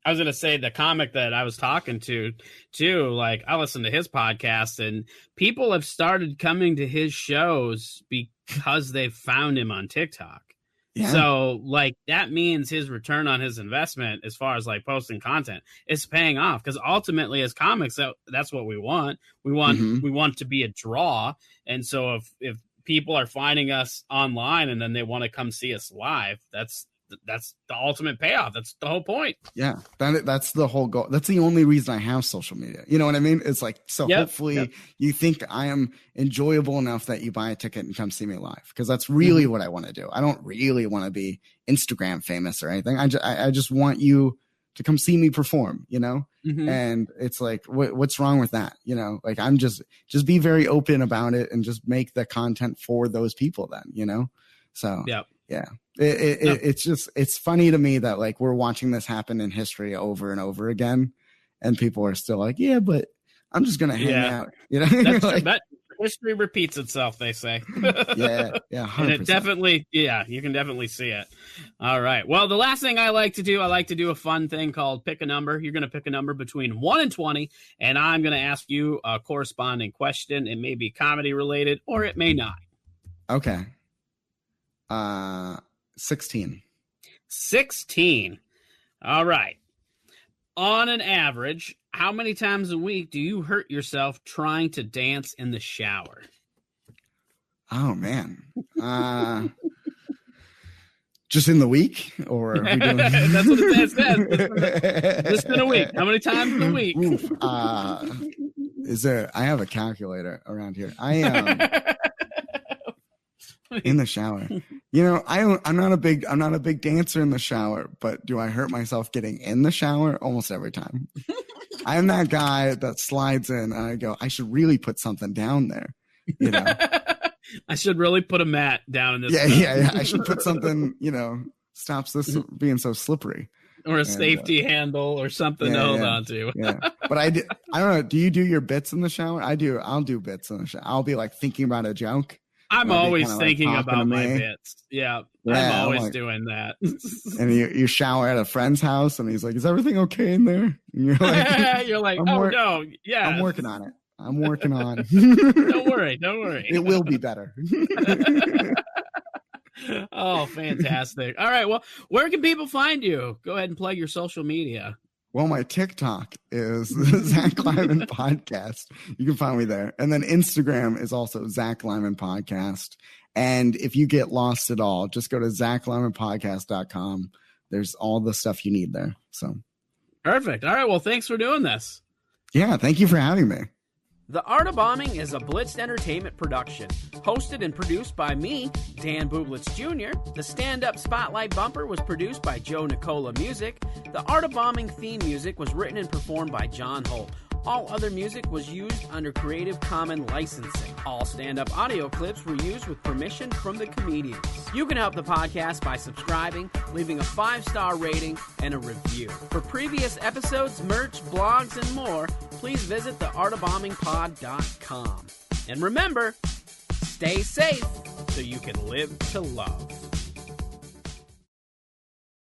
I was going to say the comic that I was talking to too, like I listened to his podcast and people have started coming to his shows because they found him on TikTok. Yeah. So like that means his return on his investment as far as like posting content is paying off, because ultimately as comics, that's what we want. We want to be a draw. And so if people are finding us online and then they want to come see us live, that's the ultimate payoff. That's the whole point. Yeah, that's the whole goal. That's the only reason I have social media. You know what I mean? It's like, so hopefully you think I am enjoyable enough that you buy a ticket and come see me live, because that's really what I want to do. I don't really want to be Instagram famous or anything. I just want you to come see me perform, you know? And it's like, what's wrong with that? You know, like I'm just be very open about it and just make the content for those people then, you know? So yeah. It's funny to me that like we're watching this happen in history over and over again, and people are still like, yeah, but I'm just gonna hang out. You know, that history repeats itself, they say. yeah, 100%. And it definitely, you can definitely see it. All right. Well, the last thing I like to do a fun thing called pick a number. You're gonna pick a number between 1 and 20, and I'm gonna ask you a corresponding question. It may be comedy related, or it may not. Okay. 16. 16. All right. On an average, how many times a week do you hurt yourself trying to dance in the shower? Oh man. Just in the week, or are we doing... That's what it says. Just in a week. How many times in a week? Is there? I have a calculator around here. I am in the shower. You know, I'm not a big dancer in the shower, but do I hurt myself getting in the shower? Almost every time. I'm that guy that slides in and I go, I should really put something down there. You know, I should really put a mat down in this. Yeah. I should put something, you know, stops this being so slippery. Or a safety handle or something to hold on to. Yeah. But I don't know. Do you do your bits in the shower? I do. I'll do bits in the shower. I'll be like thinking about a joke. I'm always thinking about my bits. Yeah, I'm always like, doing that. And you shower at a friend's house, and he's like, "Is everything okay in there?" And you're like, no, yeah, I'm working on it. Don't worry. It will be better." Oh, fantastic! All right, well, where can people find you? Go ahead and plug your social media. Well, my TikTok is the Zack Lyman Podcast. You can find me there. And then Instagram is also Zack Lyman Podcast. And if you get lost at all, just go to ZackLymanPodcast.com. There's all the stuff you need there. So perfect. All right. Well, thanks for doing this. Yeah. Thank you for having me. The Art of Bombing is a Blitzed Entertainment production, hosted and produced by me, Dan Bublitz Jr. The stand-up spotlight bumper was produced by Joe Nicola Music. The Art of Bombing theme music was written and performed by John Hult. All other music was used under Creative Commons licensing. All stand-up audio clips were used with permission from the comedians. You can help the podcast by subscribing, leaving a 5-star rating, and a review. For previous episodes, merch, blogs, and more, please visit theartofbombingpod.com. And remember, stay safe. so you can live to love.